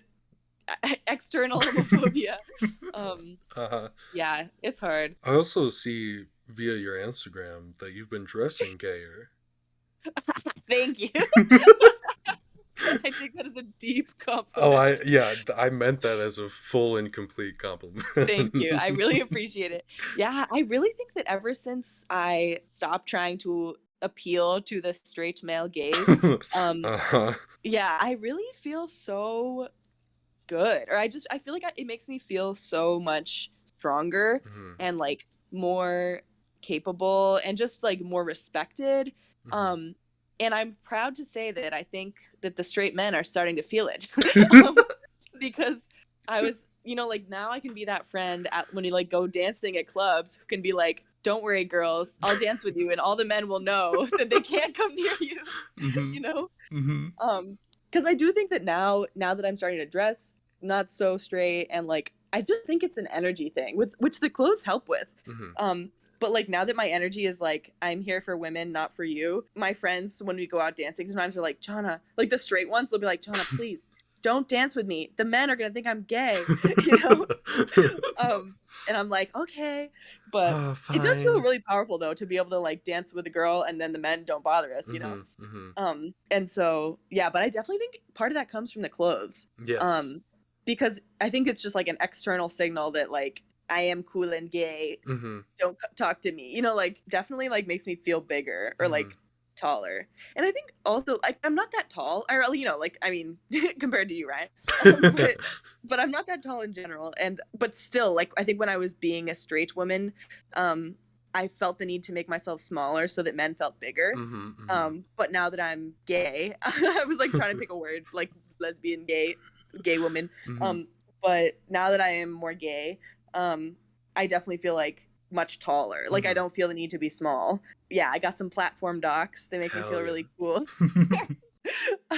external homophobia. Um Uh-huh. yeah, it's hard. I also see via your Instagram that you've been dressing gayer. Thank you. I take that as a deep Oh, compliment. I meant that as a full and complete compliment. Thank you. I really appreciate it. Yeah, I really think that ever since I stopped trying to appeal to the straight male gaze, um, Uh-huh. yeah, I really feel so good. Or I feel like it makes me feel so much stronger Hmm. and like more capable and just like more respected. Hmm. Um, and I'm proud to say that I think that the straight men are starting to feel it. um, because I was, like now I can be that friend when you like go dancing at clubs who can be like, "Don't worry, girls, I'll dance with you," and all the men will know that they can't come near you. Hmm. you know, Hmm. because I do think that now that I'm starting to dress not so straight and like I just think it's an energy thing with which the clothes help with. Hmm. Um, but like now that my energy is like I'm here for women, not for you. My friends when we go out dancing sometimes are like, "Janna," like the straight ones, they'll be like, "Janna, please don't dance with me. The men are gonna think I'm gay," you know. Um, and I'm like, okay, but Oh, it does feel fine. really powerful though to be able to like dance with a girl and then the men don't bother us. Hmm. Hmm. And so yeah, but I definitely think part of that comes from the clothes. Yes. Um, because I think it's just like an external signal that like I am cool and gay. Hmm. Don't talk to me. Like definitely like makes me feel bigger or Hmm. like taller. And I think also like I'm not that tall. I really like I mean compared to you, right? But I'm not that tall in general. And but still like I think when I was being a straight woman, um I felt the need to make myself smaller so that men felt bigger. Hmm. Hmm. But now that I'm gay, I was like trying to pick a word like lesbian, gay woman. Hmm. Um, but now that I am more gay, um, I definitely feel like much taller. Like I Hmm. don't feel the need to be small. Yeah, I got some platform docs. They make me feel Hell really cool. yeah.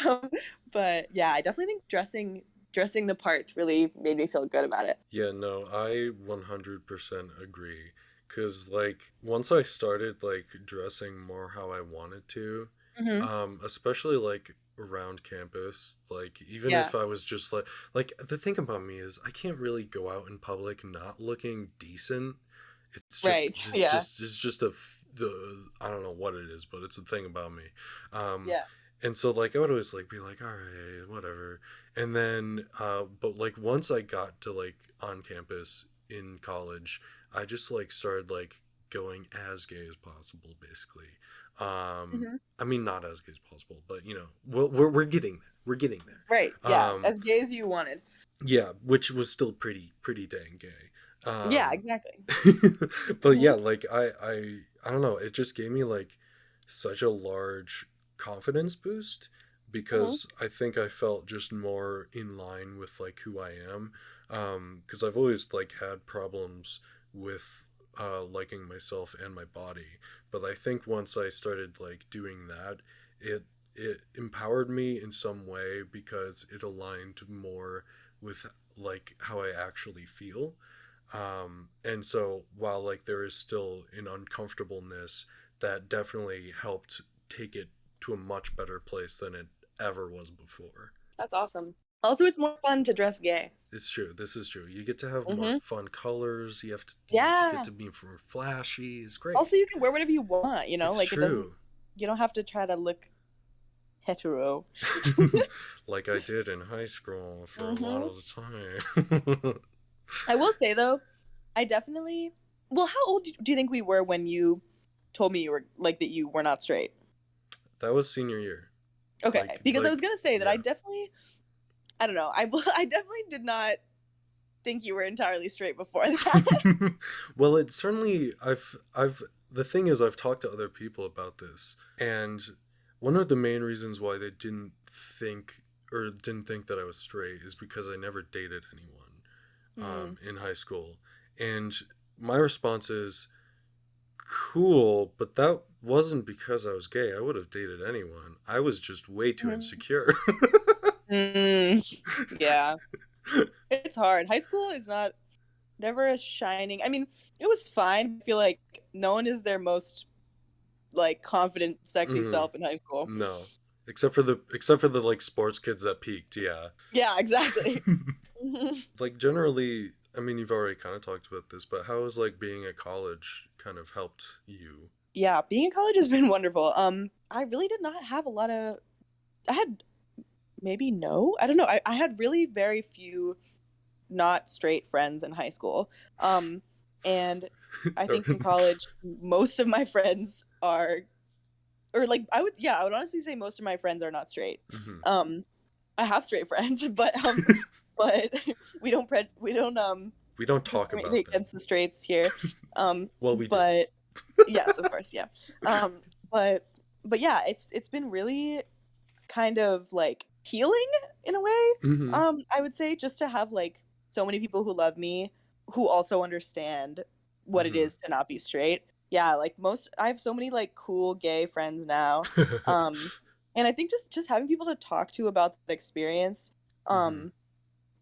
um, but yeah, I definitely think dressing the part really made me feel good about it. Yeah, no, I 100% agree. Cause like once I started like dressing more how I wanted to, Hmm. especially like around campus, like even Yeah. if I was just like the thing about me is I can't really go out in public not looking decent. It's just Right. it's Yeah. just it's just the I don't know what it is, but it's a thing about me. Um Yeah. and so like I would always like be like, all right, whatever. And then but like once I got to like on campus in college, I just like started like going as gay as possible basically. Hmm. I mean not as gay as possible, but we're getting there. We're getting Right. there. Yeah. As gay as you wanted. Yeah, which was still pretty dang gay. Yeah. Um Exactly. but Hmm. yeah, like I don't know, it just gave me like such a large confidence boost Hmm. because I think I felt just more in line with like who I am. Because I've always like had problems with liking myself and my body, but I think once I started like doing that, it it empowered me in some way because it aligned more with like how I actually feel. And so while like there is still an uncomfortableness, that definitely helped take it to a much better place than it ever was before. That's awesome. Also, it's more fun to dress gay. It's true. This is true. You get to have more Hmm. fun colors. You get Yeah. to be more flashy. It's great. Also, you can wear whatever you want, It's like it doesn't, true. you don't have to try to look hetero. Like I did in high school for a lot Hmm. of the time. I will say though, I definitely, well, how old do you think we were when you told me you were like that you were not straight? That was senior year. Okay. Because I was going to say that I Yeah. definitely, I don't know, I definitely did not think you were entirely straight before that. Well, it certainly I've the thing is I've talked to other people about this, and one of the main reasons why they didn't think that I was straight is because I never dated anyone Mm. in high school. And my response is cool, but that wasn't because I was gay. I would have dated anyone. I was just way too Mhm. insecure. Yeah, it's hard. High school is not never a shining. I mean, it was fine. I feel like no one is their most like confident, sexy Mhm. self in high school. No. Except for the like sports kids that peaked, yeah. Yeah, exactly. Like generally, I mean you've already kind of talked about this, but how has like being at college kind of helped you? Yeah, being in college has been wonderful. I really did not have a lot of. I had maybe no. I don't know. I had really very few not straight friends in high school. And I think in college, most of my friends are, or like I would honestly say most of my friends are not straight. Mhm. Um, I have straight friends, but we don't We don't talk about discriminate them. against the straights here. Well, we do. But yes, of course, yeah. Um, but yeah, it's been really kind of like healing in a way. Hmm. I would say just to have like so many people who love me who also understand what it Hmm. is to not be straight. Yeah, like most I have so many like cool gay friends now. Um and I think just having people to talk to about that experience. Hmm. Um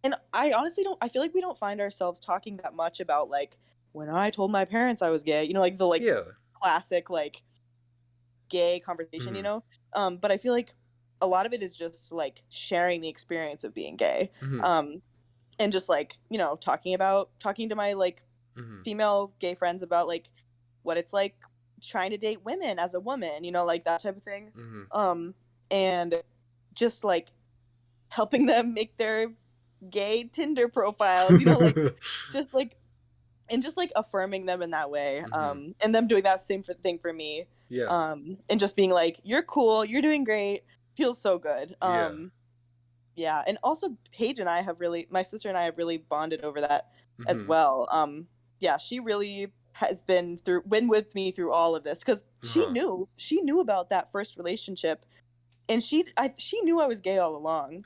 and I honestly don't I feel like we don't find ourselves talking that much about like when I told my parents I was gay, like the like Yeah. classic like gay conversation, Hmm. but I feel like a lot of it is just like sharing the experience of being gay. Hmm. Um and just like, talking to my like Hmm. female gay friends about like what it's like trying to date women as a woman, like that type of thing. Hmm. Um and just like helping them make their gay Tinder profiles, like just like and just like affirming them in that way, Hmm. and them doing that same thing for me, Yeah. and just being like, you're cool, you're doing great, feels so good. Yeah. Yeah, and also Paige and I have really my sister and I have really bonded over that as Hmm. well. Yeah, she really has been with me through all of this because Uh-huh. she knew about that first relationship, and she knew I was gay all along.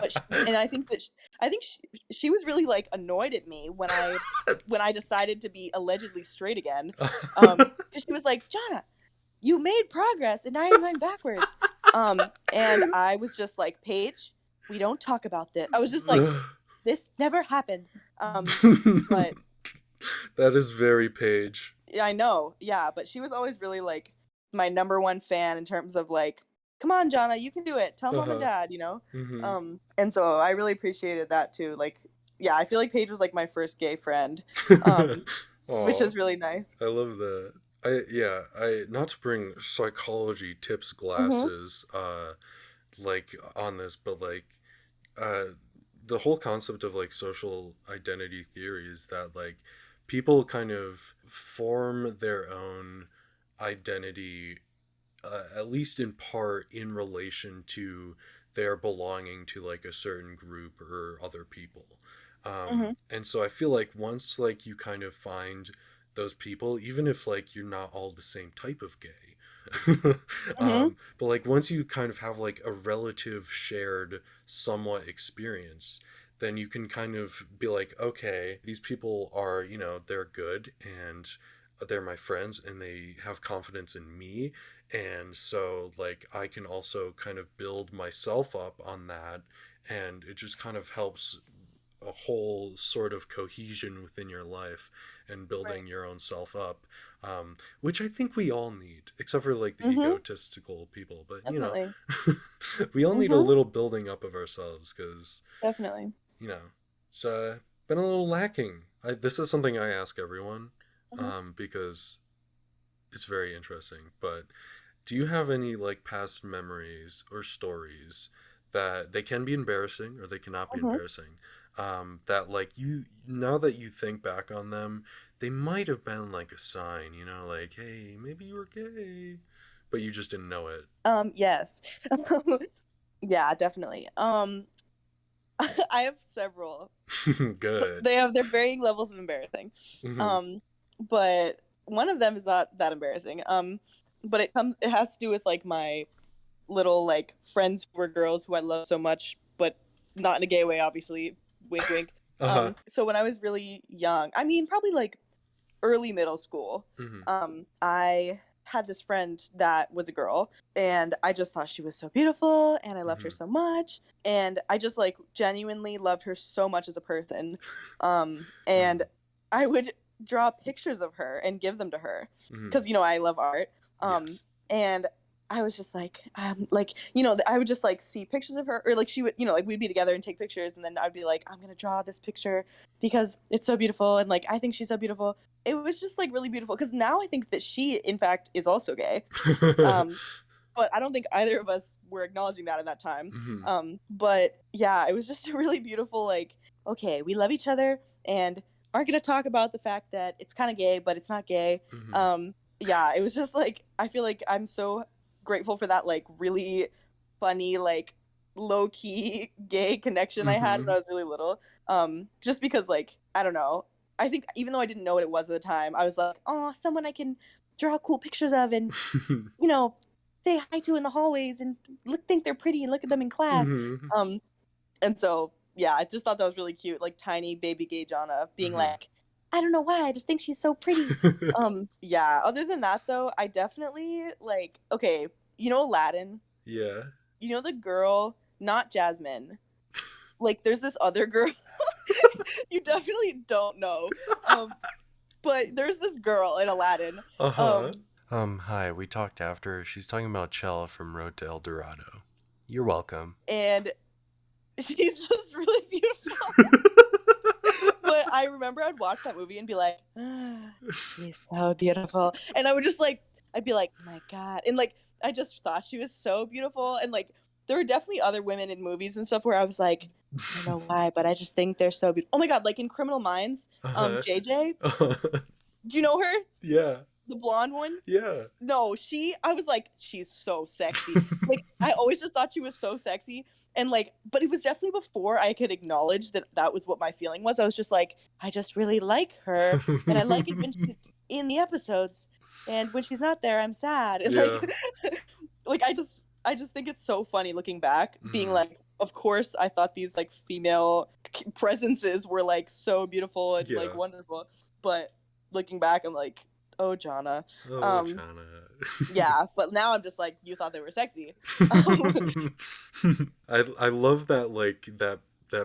But and I think she was really like annoyed at me when I decided to be allegedly straight again. 'Cause she was like, "Janna, you made progress and now you're going backwards." And I was just like, "Paige, we don't talk about this." I was just like, "This never happened." But That is very Paige. yeah, I know. Yeah, but she was always really like my number one fan in terms of like, come on, Jonna, you can do it. Tell mom and Uh-huh. dad. Hmm. And so I really appreciated that too. Like, yeah, I feel like Paige was like my first gay friend, um, which Oh, is really nice. I love that. I not to bring psychology tips Mm-hmm. glasses like on this, but like uh the whole concept of like social identity theory is that like people kind of form their own identity, at least in part in relation to their belonging to like a certain group or other people. Mm-hmm. And so I feel like once like you kind of find those people, even if like you're not all the same type of gay, Mm-hmm. but like once you kind of have like a relative shared somewhat experience, then you can kind of be like, okay, these people are, they're good and they're my friends and they have confidence in me, and so like I can also kind of build myself up on that, and it just kind of helps a whole sort of cohesion within your life and Right. building your own self up, which I think we all need, except for like the Mm-hmm. egotistical people, but Definitely. we all need a Mm-hmm. little building up of ourselves because Definitely. you know it's been a little lacking. This is something I ask everyone, Mm-hmm. because it's very interesting, but do you have any like past memories or stories that they can be embarrassing or they cannot be Mm-hmm. embarrassing? That like you now that you think back on them, they might have been like a sign, like hey, maybe you were gay, but you just didn't know it. Yes. Yeah, definitely. I have several. Good. They're varying levels of embarrassing. Hmm. Um, but one of them is not that embarrassing. But it has to do with like my little like friends who were girls who I love so much, but not in a gay way, obviously. Wink, wink. Uh huh. So when I was really young, I mean, probably like early middle school, I had this friend that was a girl, and I just thought she was so beautiful, and I loved her so much, and I just like genuinely loved her so much as a person. And I would draw pictures of her and give them to her because I love art. Yes. And I was just like I would just like see pictures of her, or like she would, like we'd be together and take pictures, and then I'd be like, I'm gonna draw this picture because it's so beautiful, and like I think she's so beautiful. It was just like really beautiful because now I think that she, in fact, is also gay. But I don't think either of us were acknowledging that at that time. But yeah, it was just a really beautiful, like, okay, we love each other and aren't gonna talk about the fact that it's kind of gay, but it's not gay. Yeah, it was just like, I feel like I'm so grateful for that, like, really funny, like, low-key gay connection I had when I was really little. Just because, like, I don't know, I think even though I didn't know what it was at the time, I was like, oh, someone I can draw cool pictures of and say hi to in the hallways and think they're pretty and look at them in class. And so yeah, I just thought that was really cute, like tiny baby gay Janna being like, I don't know why, I just think she's so pretty. Yeah, other than that though, I definitely like, okay, Aladdin? Yeah. The girl, not Jasmine. Like there's this other girl you definitely don't know. But there's this girl in Aladdin. Hi, we talked after. She's talking about Chella from Road to El Dorado. You're welcome. And she's just really beautiful. But I remember I'd watch that movie and be like, she's so beautiful. And I would just like, I'd be like, oh my God. And like, I just thought she was so beautiful. And like, there were definitely other women in movies and stuff where I was like, I don't know why, but I just think they're so beautiful. Oh my God, like in Criminal Minds, JJ. Do you know her? Yeah. The blonde one? Yeah. No, I was like, she's so sexy. Like, I always just thought she was so sexy. And like, but it was definitely before I could acknowledge that that was what my feeling was. I was just like, I just really like her. And I like it when she's in the episodes. And when she's not there, I'm sad. And like I just think it's so funny looking back, being like, of course, I thought these like female presences were like so beautiful and like wonderful. But looking back, I'm like, oh, Janna. Janna. Yeah, but now I'm just like, you thought they were sexy. I love that, like that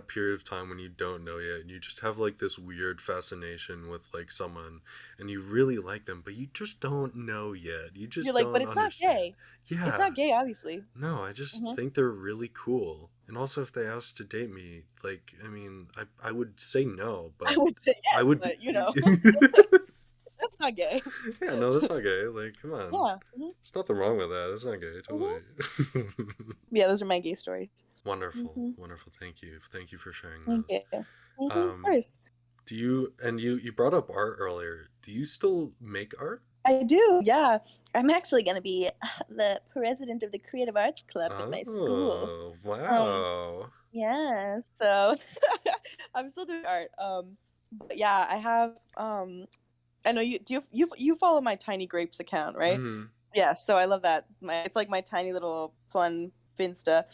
period of time when you don't know yet and you just have like this weird fascination with like someone and you really like them, but you just don't know yet. You just, you're like, but it's understand. Not gay. Yeah, it's not gay, obviously. No, I just think they're really cool. And also, if they asked to date me, like, I mean, I would say no, but I would say yes, I would, but that's not gay. Yeah, no, that's not gay. Like, come on. Yeah. There's nothing wrong with that. That's not gay. Totally. Yeah, those are my gay stories. Wonderful. Wonderful. Thank you. Thank you for sharing those. Thank you. Of course. Do you, and you brought up art earlier. Do you still make art? I do, yeah. I'm actually going to be the president of the Creative Arts Club at my school. Wow. Yeah, so I'm still doing art. But yeah, I have I know you follow my Tiny Grapes account, right? Yeah, so I love that. It's like my tiny little fun Finsta.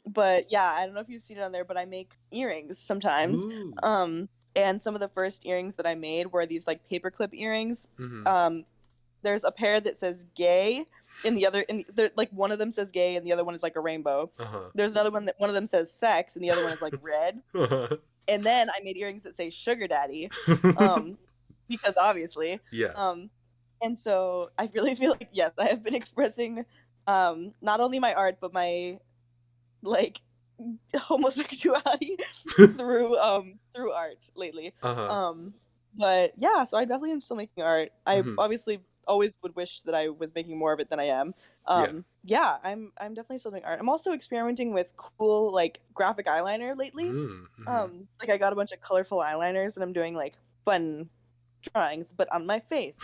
But yeah, I don't know if you've seen it on there, but I make earrings sometimes. Ooh. And some of the first earrings that I made were these like paperclip earrings. There's a pair that says gay, and like one of them says gay, and the other one is like a rainbow. There's another one that one of them says sex, and the other one is like red. And then I made earrings that say sugar daddy, because obviously. Yeah. And so I really feel like, yes, I have been expressing not only my art but my like homosexuality through art lately. But yeah, so I definitely am still making art. I obviously always would wish that I was making more of it than I am. Yeah, I'm definitely still making art. I'm also experimenting with cool like graphic eyeliner lately. Like I got a bunch of colorful eyeliners and I'm doing like fun drawings but on my face.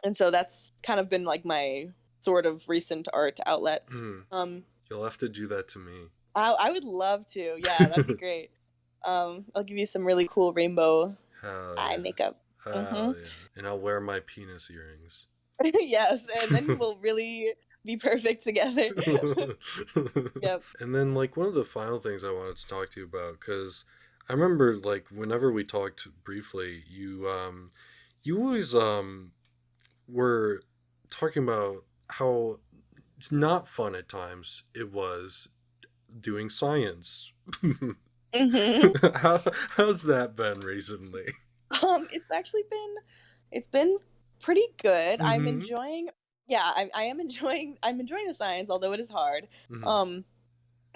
And so that's kind of been like my sort of recent art outlet. You'll have to do that to me. I would love to. Yeah, that'd be great. I'll give you some really cool rainbow eye makeup. Yeah. And I'll wear my penis earrings. Yes, and then we'll really be perfect together. Yep. And then like one of the final things I wanted to talk to you about, because I remember like whenever we talked briefly, you always were talking about how it's not fun at times. It was doing science. Hmm. How how's that been recently? It's actually it's been pretty good. I'm Mm-hmm. enjoying, yeah, I am enjoying, I'm enjoying the science, although it is hard. Mm-hmm. Um,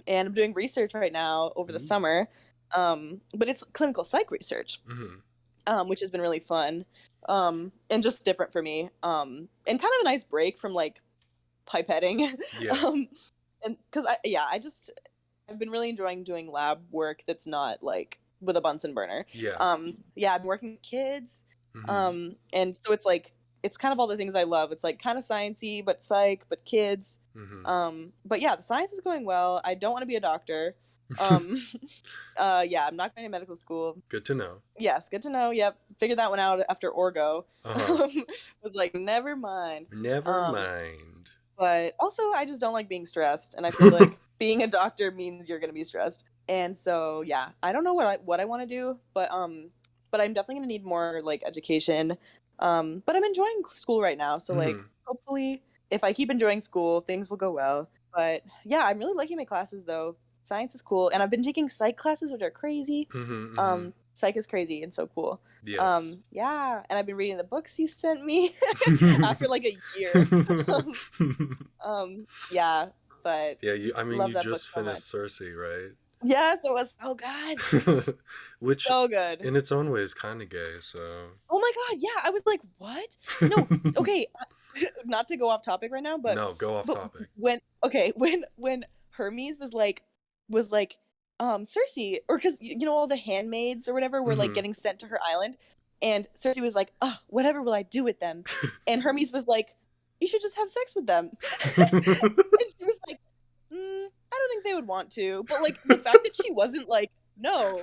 and I'm doing research right now over the Ooh. summer. But it's clinical psych research, Mm-hmm. which has been really fun. And just different for me. And kind of a nice break from like pipetting. Yeah. um, and because I've been really enjoying doing lab work that's not like with a Bunsen burner. Yeah. Yeah, I've been working with kids. Mm-hmm. And so it's kind of all the things I love. It's like kind of sciencey, but psych, but kids. Mm-hmm. But yeah, the science is going well. I don't want to be a doctor. Um, yeah, I'm not going to medical school. Good to know. Yes, good to know. Yep, figured that one out after Orgo. Uh-huh. Was like, never mind. Never Um, mind. but also, I just don't like being stressed, and I feel like being a doctor means you're gonna be stressed. And so, yeah, I don't know what I want to do, but I'm definitely gonna need more like education. But I'm enjoying school right now, so like, Mm-hmm. hopefully, if I keep enjoying school, things will go well. But yeah, I'm really liking my classes though. Science is cool, and I've been taking psych classes, which are crazy. Mm-hmm. Mm-hmm. Psych is crazy and so cool. Yes. Yeah, and I've been reading the books you sent me after like a year. Um, yeah, but Yeah, I mean, love you that book just so much. finished Cersei, right? Yes, it was so good. Which, So good. in its own way, is kind of gay. So, Oh my god, yeah. I was like, "What?" No, okay, not to go off topic right now, no, go off but topic. when when Hermes was like Cersei, or cuz you know all the handmaids or whatever were like Mm-hmm. getting sent to her island, and Cersei was like, "Oh, whatever will I do with them?" And Hermes was like, "You should just have sex with them." And she was like, I don't think they would want to. But like the fact that she wasn't like, no,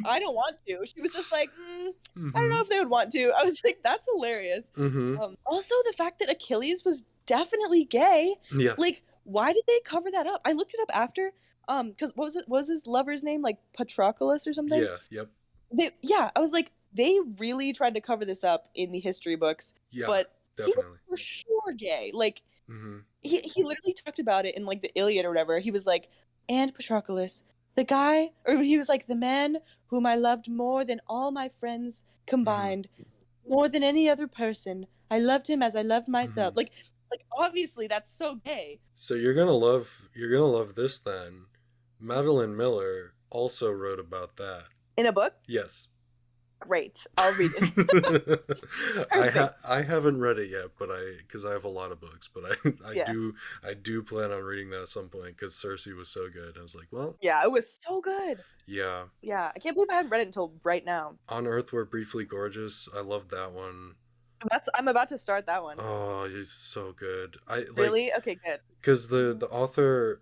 I don't want to. She was just like, I don't Mm-hmm. know if they would want to. I was like, that's hilarious. Mm-hmm. Also, the fact that Achilles was definitely gay. Yes. Like, why did they cover that up? I looked it up after. Because what was it? What was his lover's name? Like Patroclus or something? Yeah. Yep. Yeah, I was like, they really tried to cover this up in the history books, Yeah. but he was Definitely. for sure gay. Like, Mm-hmm. he literally talked about it in like the Iliad or whatever. He was like, and Patroclus, the guy, or he was like, the man whom I loved more than all my friends Mm-hmm. combined, more than any other person. I loved him as I loved Mm-hmm. myself. Like obviously that's so gay. So you're gonna love this then. Madeline Miller also wrote about that. In a book? Yes. Great. I'll read it. Perfect. I haven't read it yet, but I because I have a lot of books, but Yes. I do plan on reading that at some point because Cersei was so good. I was like, well, Yeah, it was so good. yeah. Yeah, I can't believe I hadn't read it until right now. On Earth We're Briefly Gorgeous. I love that one. I'm about to start that one. Oh, it's so good. I like Really? Okay, good. because Hmm. the author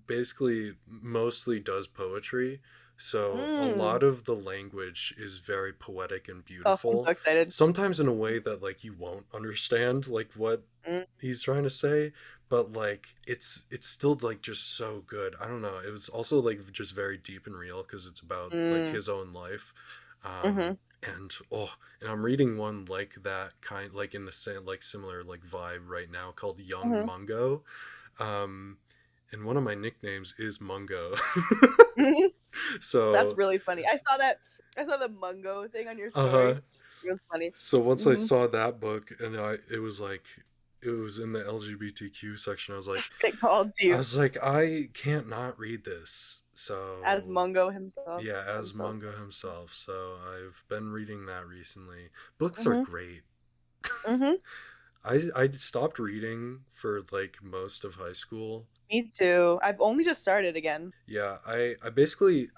basically mostly does poetry, so a Mm. lot of the language is very poetic and Oh, I'm so beautiful, excited. sometimes in a way that like you won't understand like what Mm. he's trying to say, but like it's still like just so good. I don't know, it was also like just very deep and real because it's about like Mm. his own life. Mhm. And oh, and I'm reading one like that kind, like in the same like similar like vibe right now, called Young Mhm. Mungo. um and one of my nicknames is Mungo. That's So really funny. I saw that. I saw the Mungo thing on your story. uh It was funny. so once I Mhm. saw that book and it was like it was in the LGBTQ section, It called I you was like, I can't not read this. as So Mungo himself. yeah, I'm as so. Mungo himself. So I've been reading that recently. Books are Mhm. great. Mhm. I stopped reading for like most of high school. Me too. I've only just started again. Yeah, I basically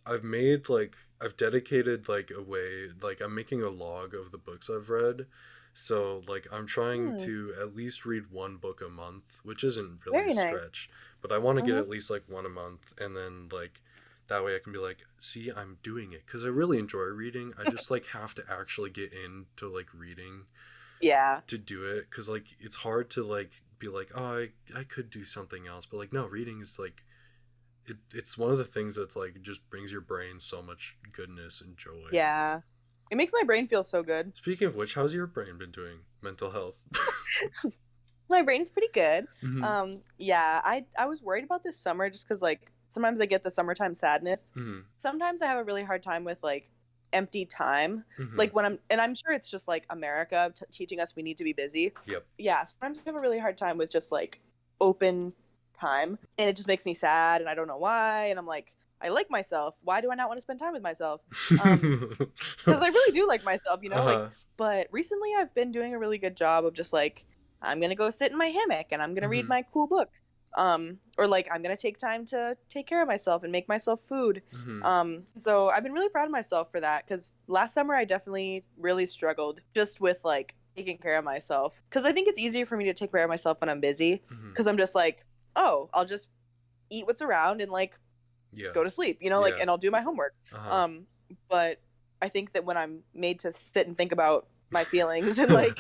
I've made like I've dedicated like a way, like I'm making a log of the books I've read. So like I'm trying Hmm. to at least read one book a month, which isn't really a Very nice. stretch, but I want to get Mhm. at least like one a month, and then like that way I can be like, see, I'm doing it because I really enjoy reading. I just like have to actually get into like reading Yeah. to do it because like it's hard to like be like, oh, I could do something else, but like no, reading is like it's one of the things that's like just brings your brain so much goodness and joy. Yeah. It makes my brain feel so good. Speaking of which, how's your brain been doing? Mental health. My brain's pretty good. Hmm. Yeah, I was worried about this summer just because like sometimes I get the summertime sadness. Hmm. Sometimes I have a really hard time with like empty time. Hmm. Like when I'm sure it's just like America teaching us we need to be busy. Yep. Yeah, sometimes I have a really hard time with just like open time, and it just makes me sad, and I don't know why. And I'm like, I like myself. Why do I not want to spend time with myself? Because I really do like myself, you know. Like, Uh-huh. but recently I've been doing a really good job of just like I'm gonna go sit in my hammock and I'm gonna read Hmm. my cool book. Or like I'm gonna take time to take care of myself and make myself food. Hmm. So I've been really proud of myself for that because last summer I definitely really struggled just with like taking care of myself because I think it's easier for me to take care of myself when I'm busy Hmm. because I'm just like, oh, I'll just eat what's around and like Yeah. go to sleep, you know, like, Yeah. and I'll do my homework. Uh-huh. Um, but I think that when I'm made to sit and think about my feelings and like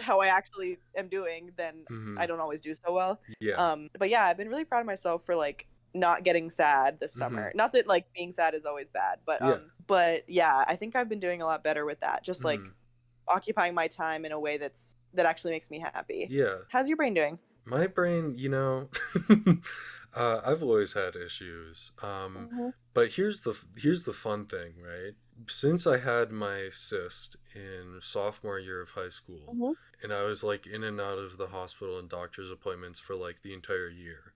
how I actually am doing, then Hmm. I don't always do so well. Yeah. But yeah, I've been really proud of myself for like not getting sad this Hmm. summer. Not that like being sad is always bad, Yeah. but yeah, I think I've been doing a lot better with that. Just Hmm. like occupying my time in a way that actually makes me happy. Yeah. How's your brain doing? My brain, I've always had issues. Mhm. But here's the fun thing, right? Since I had my cyst in sophomore year of high school, Mhm. and I was like in and out of the hospital and doctor's appointments for like the entire year.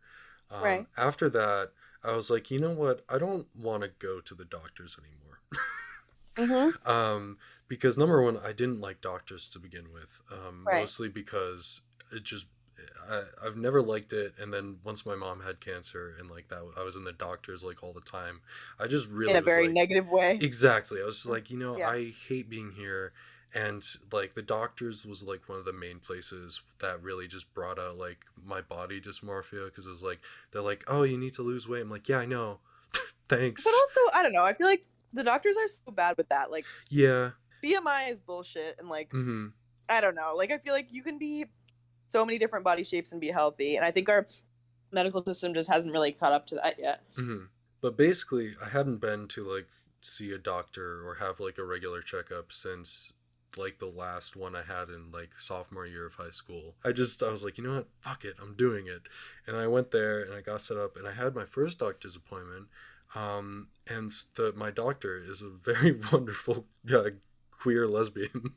Right. After that, I was like, you know what? I don't want to go to the doctors anymore. Mhm. um, because number one, I didn't like doctors to begin with, Right. mostly because it just I've never liked it. And then once my mom had cancer and like that, I was in the doctors like all the time. I just In really a was very like, negative way. exactly. I was just like, Yeah. I hate being here. And like the doctors was like one of the main places that really just brought out like my body dysmorphia because it was like they're like, oh, you need to lose weight. I'm like, yeah, I know. But Thanks. also, I don't know. I feel like the doctors are so bad with that. Like Yeah. BMI is bullshit, and like Mm-hmm. I don't know. Like I feel like you can be so many different body shapes and be healthy, and I think our medical system just hasn't really caught up to that yet. Mm-hmm. But basically, I hadn't been to like see a doctor or have like a regular checkup since like the last one I had in like sophomore year of high school. I was like, you know what? Fuck it, I'm doing it. And I went there and I got set up and I had my first doctor's appointment. And the my doctor is a very wonderful queer lesbian.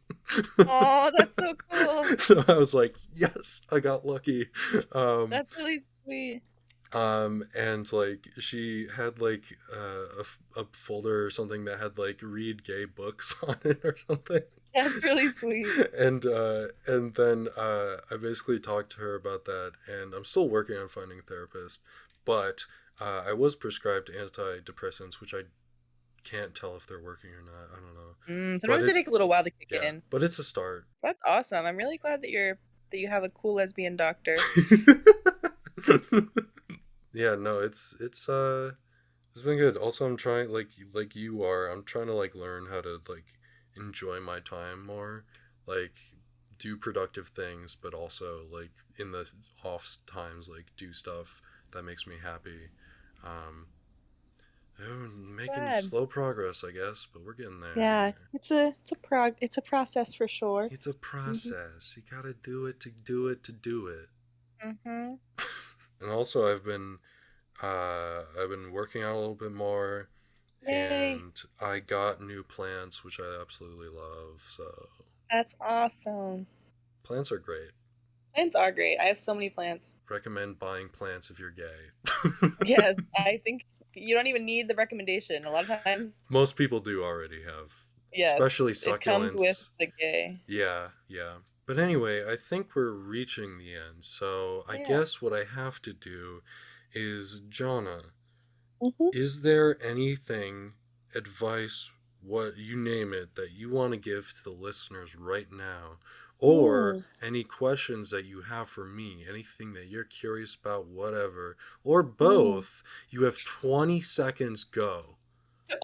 Oh, that's so cool. So I was like, yes, I got lucky. Um, That's really sweet. and like she had like a folder or something that had like read gay books on it or something. That's really sweet. And then I basically talked to her about that, and I'm still working on finding a therapist, but I was prescribed antidepressants, which I can't tell if they're working or not. I don't know, but Sometimes they take a little while to kick yeah, in. but it's a start. That's awesome. I'm really glad that you have a cool lesbian doctor. Yeah, no, it's been good. Also, I'm trying like you are. I'm trying to like learn how to like enjoy my time more, like do productive things, but also like in the off times like do stuff that makes me happy. Um, making Glad. slow progress, I guess, but we're getting Yeah, there. it's a process for sure. It's a Mhm. process. You gotta do it to do it to do it. Mhm. And also, I've been working out a little bit more, Yay. and I got new plants, which I absolutely love. So That's awesome. plants are great. Plants are great. I have so many plants. Recommend buying plants if you're gay. Yes, I think you don't even need the recommendation. A lot of times, Most people do already have, especially yes, it comes with succulents. the gay. Yeah, yeah. But anyway, I think we're reaching the end. So I Yeah. guess what I have to do is, Jonna, Hmm. is there anything, advice, what you name it, that you want to give to the listeners right now? Or Ooh. any questions that you have for me, anything that you're curious about, whatever, or Ooh. both, you have 20 seconds, go.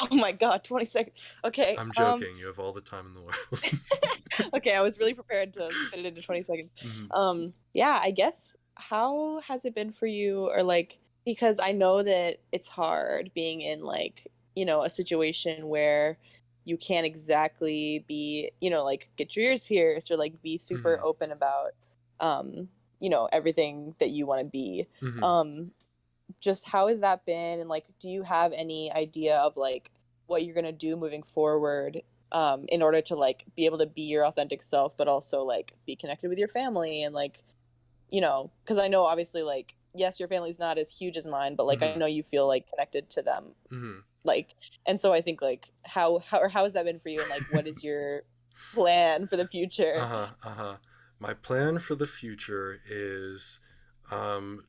Oh my God, 20 seconds. Okay. I'm joking, you have all the time in the world. Okay, I was really prepared to fit it into 20 seconds. Mhm. Yeah, I guess how has it been for you or like because I know that it's hard being in like, a situation where you can't exactly be, like get your ears pierced or like be super Mm-hmm. open about um, everything that you want to be. Mm-hmm. Um, just how has that been, and like do you have any idea of like what you're going to do moving forward in order to like be able to be your authentic self but also like be connected with your family and like because I know obviously like yes your family's not as huge as mine but like I Mm-hmm. know you feel like connected to them Mm-hmm. like and so I think like how has that been for you and like what is your plan for the future. Uh-huh. Uh-huh. My plan for the future is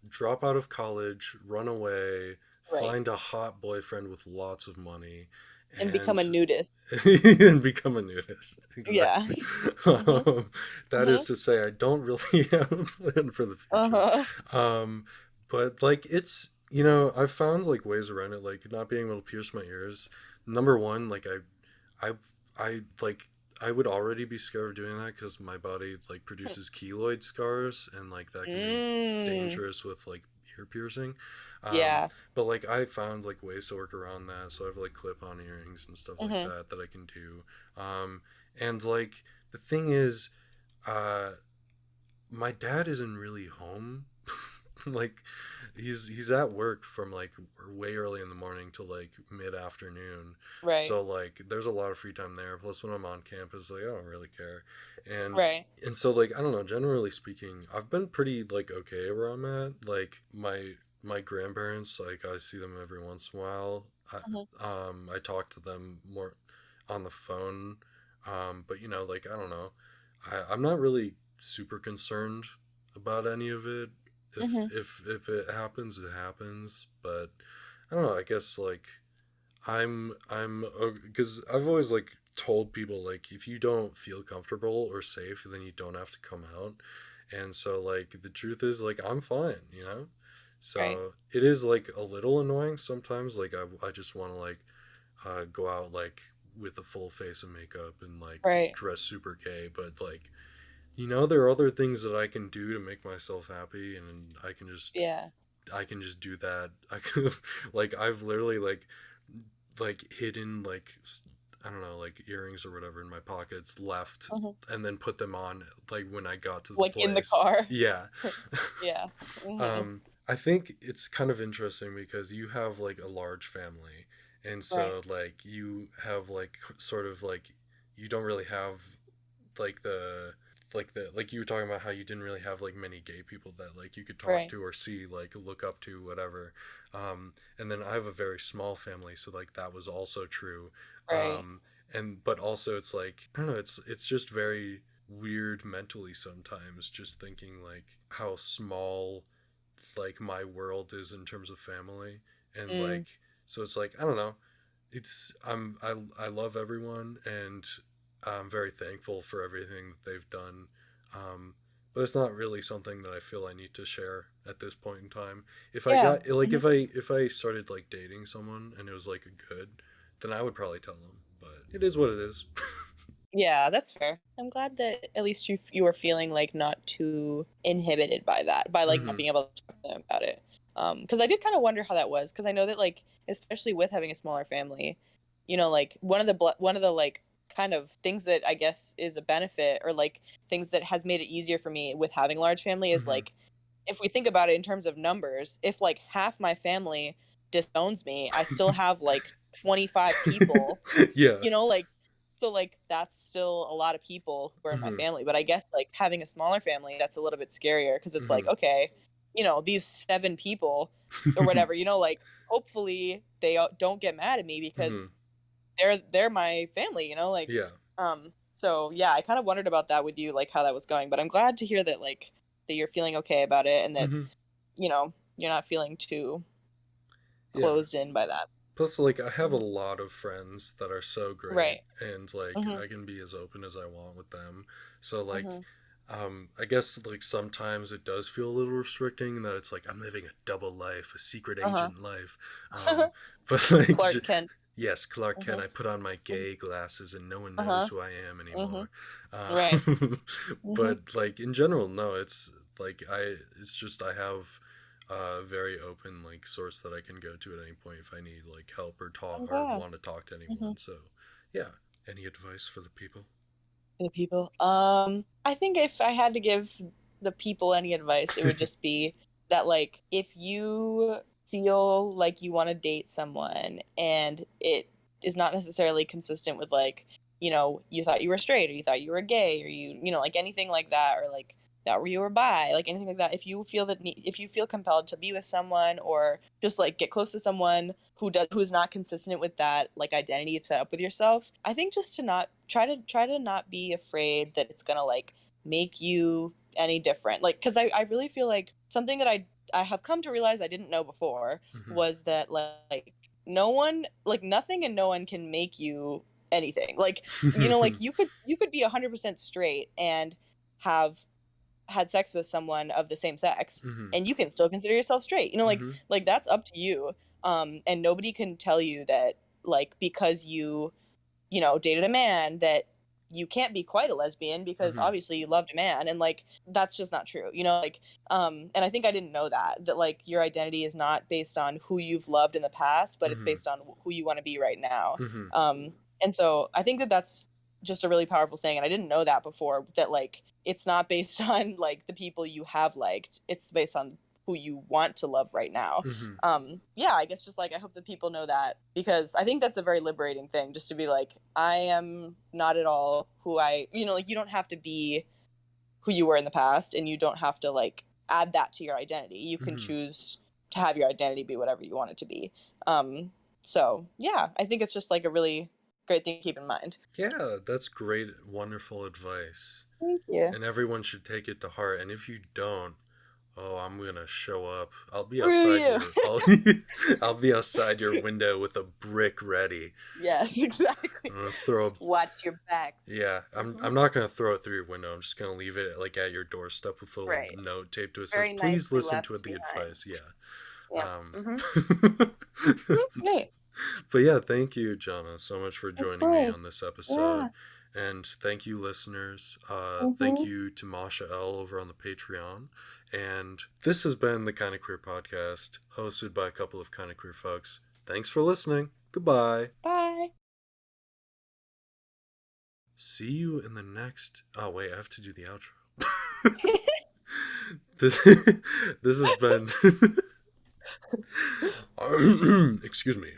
drop out of college, run away, Right, find a hot boyfriend with lots of money, and and become a nudist. and become a nudist. Yeah. Exactly. Mhm. That is Mhm. to say, I don't really have a plan for the future. Uh-huh. Um, but like it's I've found like ways around it, like not being able to pierce my ears. Number one, like I like I would already be scared of doing that because my body like produces keloid scars and like that can be Mm. dangerous with like ear piercing. Um, Yeah. but like I found like ways to work around that. So I have like clip-on earrings and stuff like Mhm. that that I can do. And like the thing is, uh, my dad isn't really home. Like he's at work from like way early in the morning to like mid afternoon. Right. So like there's a lot of free time there. Plus when I'm on campus, like I don't really care. And Right. and so like I don't know, generally speaking, I've been pretty like okay where I'm at. Like my grandparents, like I see them every once in a while. Mhm. I talk to them more on the phone. But like I don't know. I'm not really super concerned about any of it. Mhm. If it happens, it happens. But I don't know. I guess like I'm because I've always like told people like if you don't feel comfortable or safe, then you don't have to come out. And so like the truth is like I'm fine. Right. So it is like a little annoying sometimes. Like I just want to like go out like with a full face of makeup and like Right. dress super gay, but like there are other things that I can do to make myself happy, and Yeah. I can just do that. I can like I've literally like hidden like I don't know like earrings or whatever in my pockets, left, Mhm. and then put them on like when I got to the Like in the place. car. Yeah. Yeah. Mhm. I think it's kind of interesting because you have like a large family, and Right. so like you have like sort of like you don't really have like the like you were talking about how you didn't really have like many gay people that like you could talk Right. to or see like look up to whatever. And then I have a very small family, so like that was also true. Right. And but also it's like I don't know, it's just very weird mentally sometimes just thinking like how small like my world is in terms of family. And Mm. like so it's like I don't know, I love everyone, and I'm very thankful for everything that they've done. But it's not really something that I feel I need to share at this point in time. If I Yeah. got like Mhm. if I started like dating someone and it was like a good, then I would probably tell them. But it is what it is. Yeah, that's fair. I'm glad that at least you were feeling like not too inhibited by that, by like not Mm-hmm. being able to talk to them about it. Because I did kind of wonder how that was, because I know that like especially with having a smaller family, like one of the like kind of things that I guess is a benefit or like things that has made it easier for me with having a large family is Mm-hmm. like if we think about it in terms of numbers, if like half my family disowns me, I still have like 25 people, Yeah. like so like that's still a lot of people who are in my Mm-hmm. family. But I guess like having a smaller family, that's a little bit scarier because it's like, Mm-hmm. okay, these 7 people or whatever, like hopefully they don't get mad at me Mm-hmm. because they're my family, like Yeah. so yeah, I kind of wondered about that with you, like how that was going, but I'm glad to hear that like that you're feeling okay about it and that Mm-hmm. you're not feeling too Yeah. closed in by that. Plus, like, I have a Mhm. lot of friends that are so great, Right. and like, Hmm. I can be as open as I want with them. So, like, Hmm. I guess like sometimes it does feel a little restricting in that it's like I'm living a double life, a secret Uh-huh. agent life. But like, Clark Kent. yes, Clark Kent, Hmm. I put on my Hmm. gay glasses and no one knows Uh-huh. who I am Hmm. anymore. Right. Uh, Hmm. but like in general, no, it's like it's just I have a very open like source that I can go to at any point if I need like help or talk I'm or glad. want to talk to Hmm. anyone. So yeah, any advice for the people? The people. I think if I had to give the people any advice, it would just be that like if you feel like you want to date someone and it is not necessarily consistent with like, you thought you were straight or you thought you were gay or like anything like that or like that where you were bi, like anything like that. If you feel compelled to be with someone or just like get close to someone who's not consistent with that like identity you've set up with yourself, I think just to not try to not be afraid that it's gonna like make you any different. Like, because I really feel like something that I have come to realize I didn't know before Hmm. was that like no one, like nothing and no one can make you anything. Like, like you could be 100% straight and have had sex with someone of the same sex Hmm. and you can still consider yourself straight. Hmm. Like that's up to you. And nobody can tell you that like because you dated a man that you can't be quite a lesbian because Hmm. obviously you loved a man and like that's just not true. Like and I think I didn't know that like your identity is not based on who you've loved in the past, but it's Hmm. based on who you want to be right now. Hmm. And so I think that that's just a really powerful thing and I didn't know that before, that like it's not based on like the people you have liked, it's based on who you want to love right now. Hmm. Yeah, I guess just like I hope that people know that because I think that's a very liberating thing, just to be like I am not at all who like you don't have to be who you were in the past and you don't have to like add that to your identity. You can Hmm. choose to have your identity be whatever you want it to be. um so yeah, I think it's just like a really great thing to keep in mind. Yeah, that's great, wonderful advice. Thank you. And everyone should take it to heart. And if you don't, oh, I'm gonna show up. I'll be Screw outside you. your I'll be outside your window with a brick ready. Yes, exactly. I'm gonna throw Watch your backs. yeah, Hmm. I'm not gonna throw it through your window. I'm just gonna leave it like at your doorstep with a little Right. note taped to it. Says, Very "Please nicely listen to left the behind. advice." Yeah. Yeah. Hmm. Great. But yeah, thank you, Janna, so much for Of joining me course. on this Yeah. episode. And thank you, listeners. Thank Hmm. you to Masha L over on the Patreon. And this has been the Kinda Queer Podcast, hosted by a couple of kinda queer folks. Thanks for listening. Goodbye. Bye. See you in the next. Oh, wait, I have to do the outro. this, this has been. Excuse me.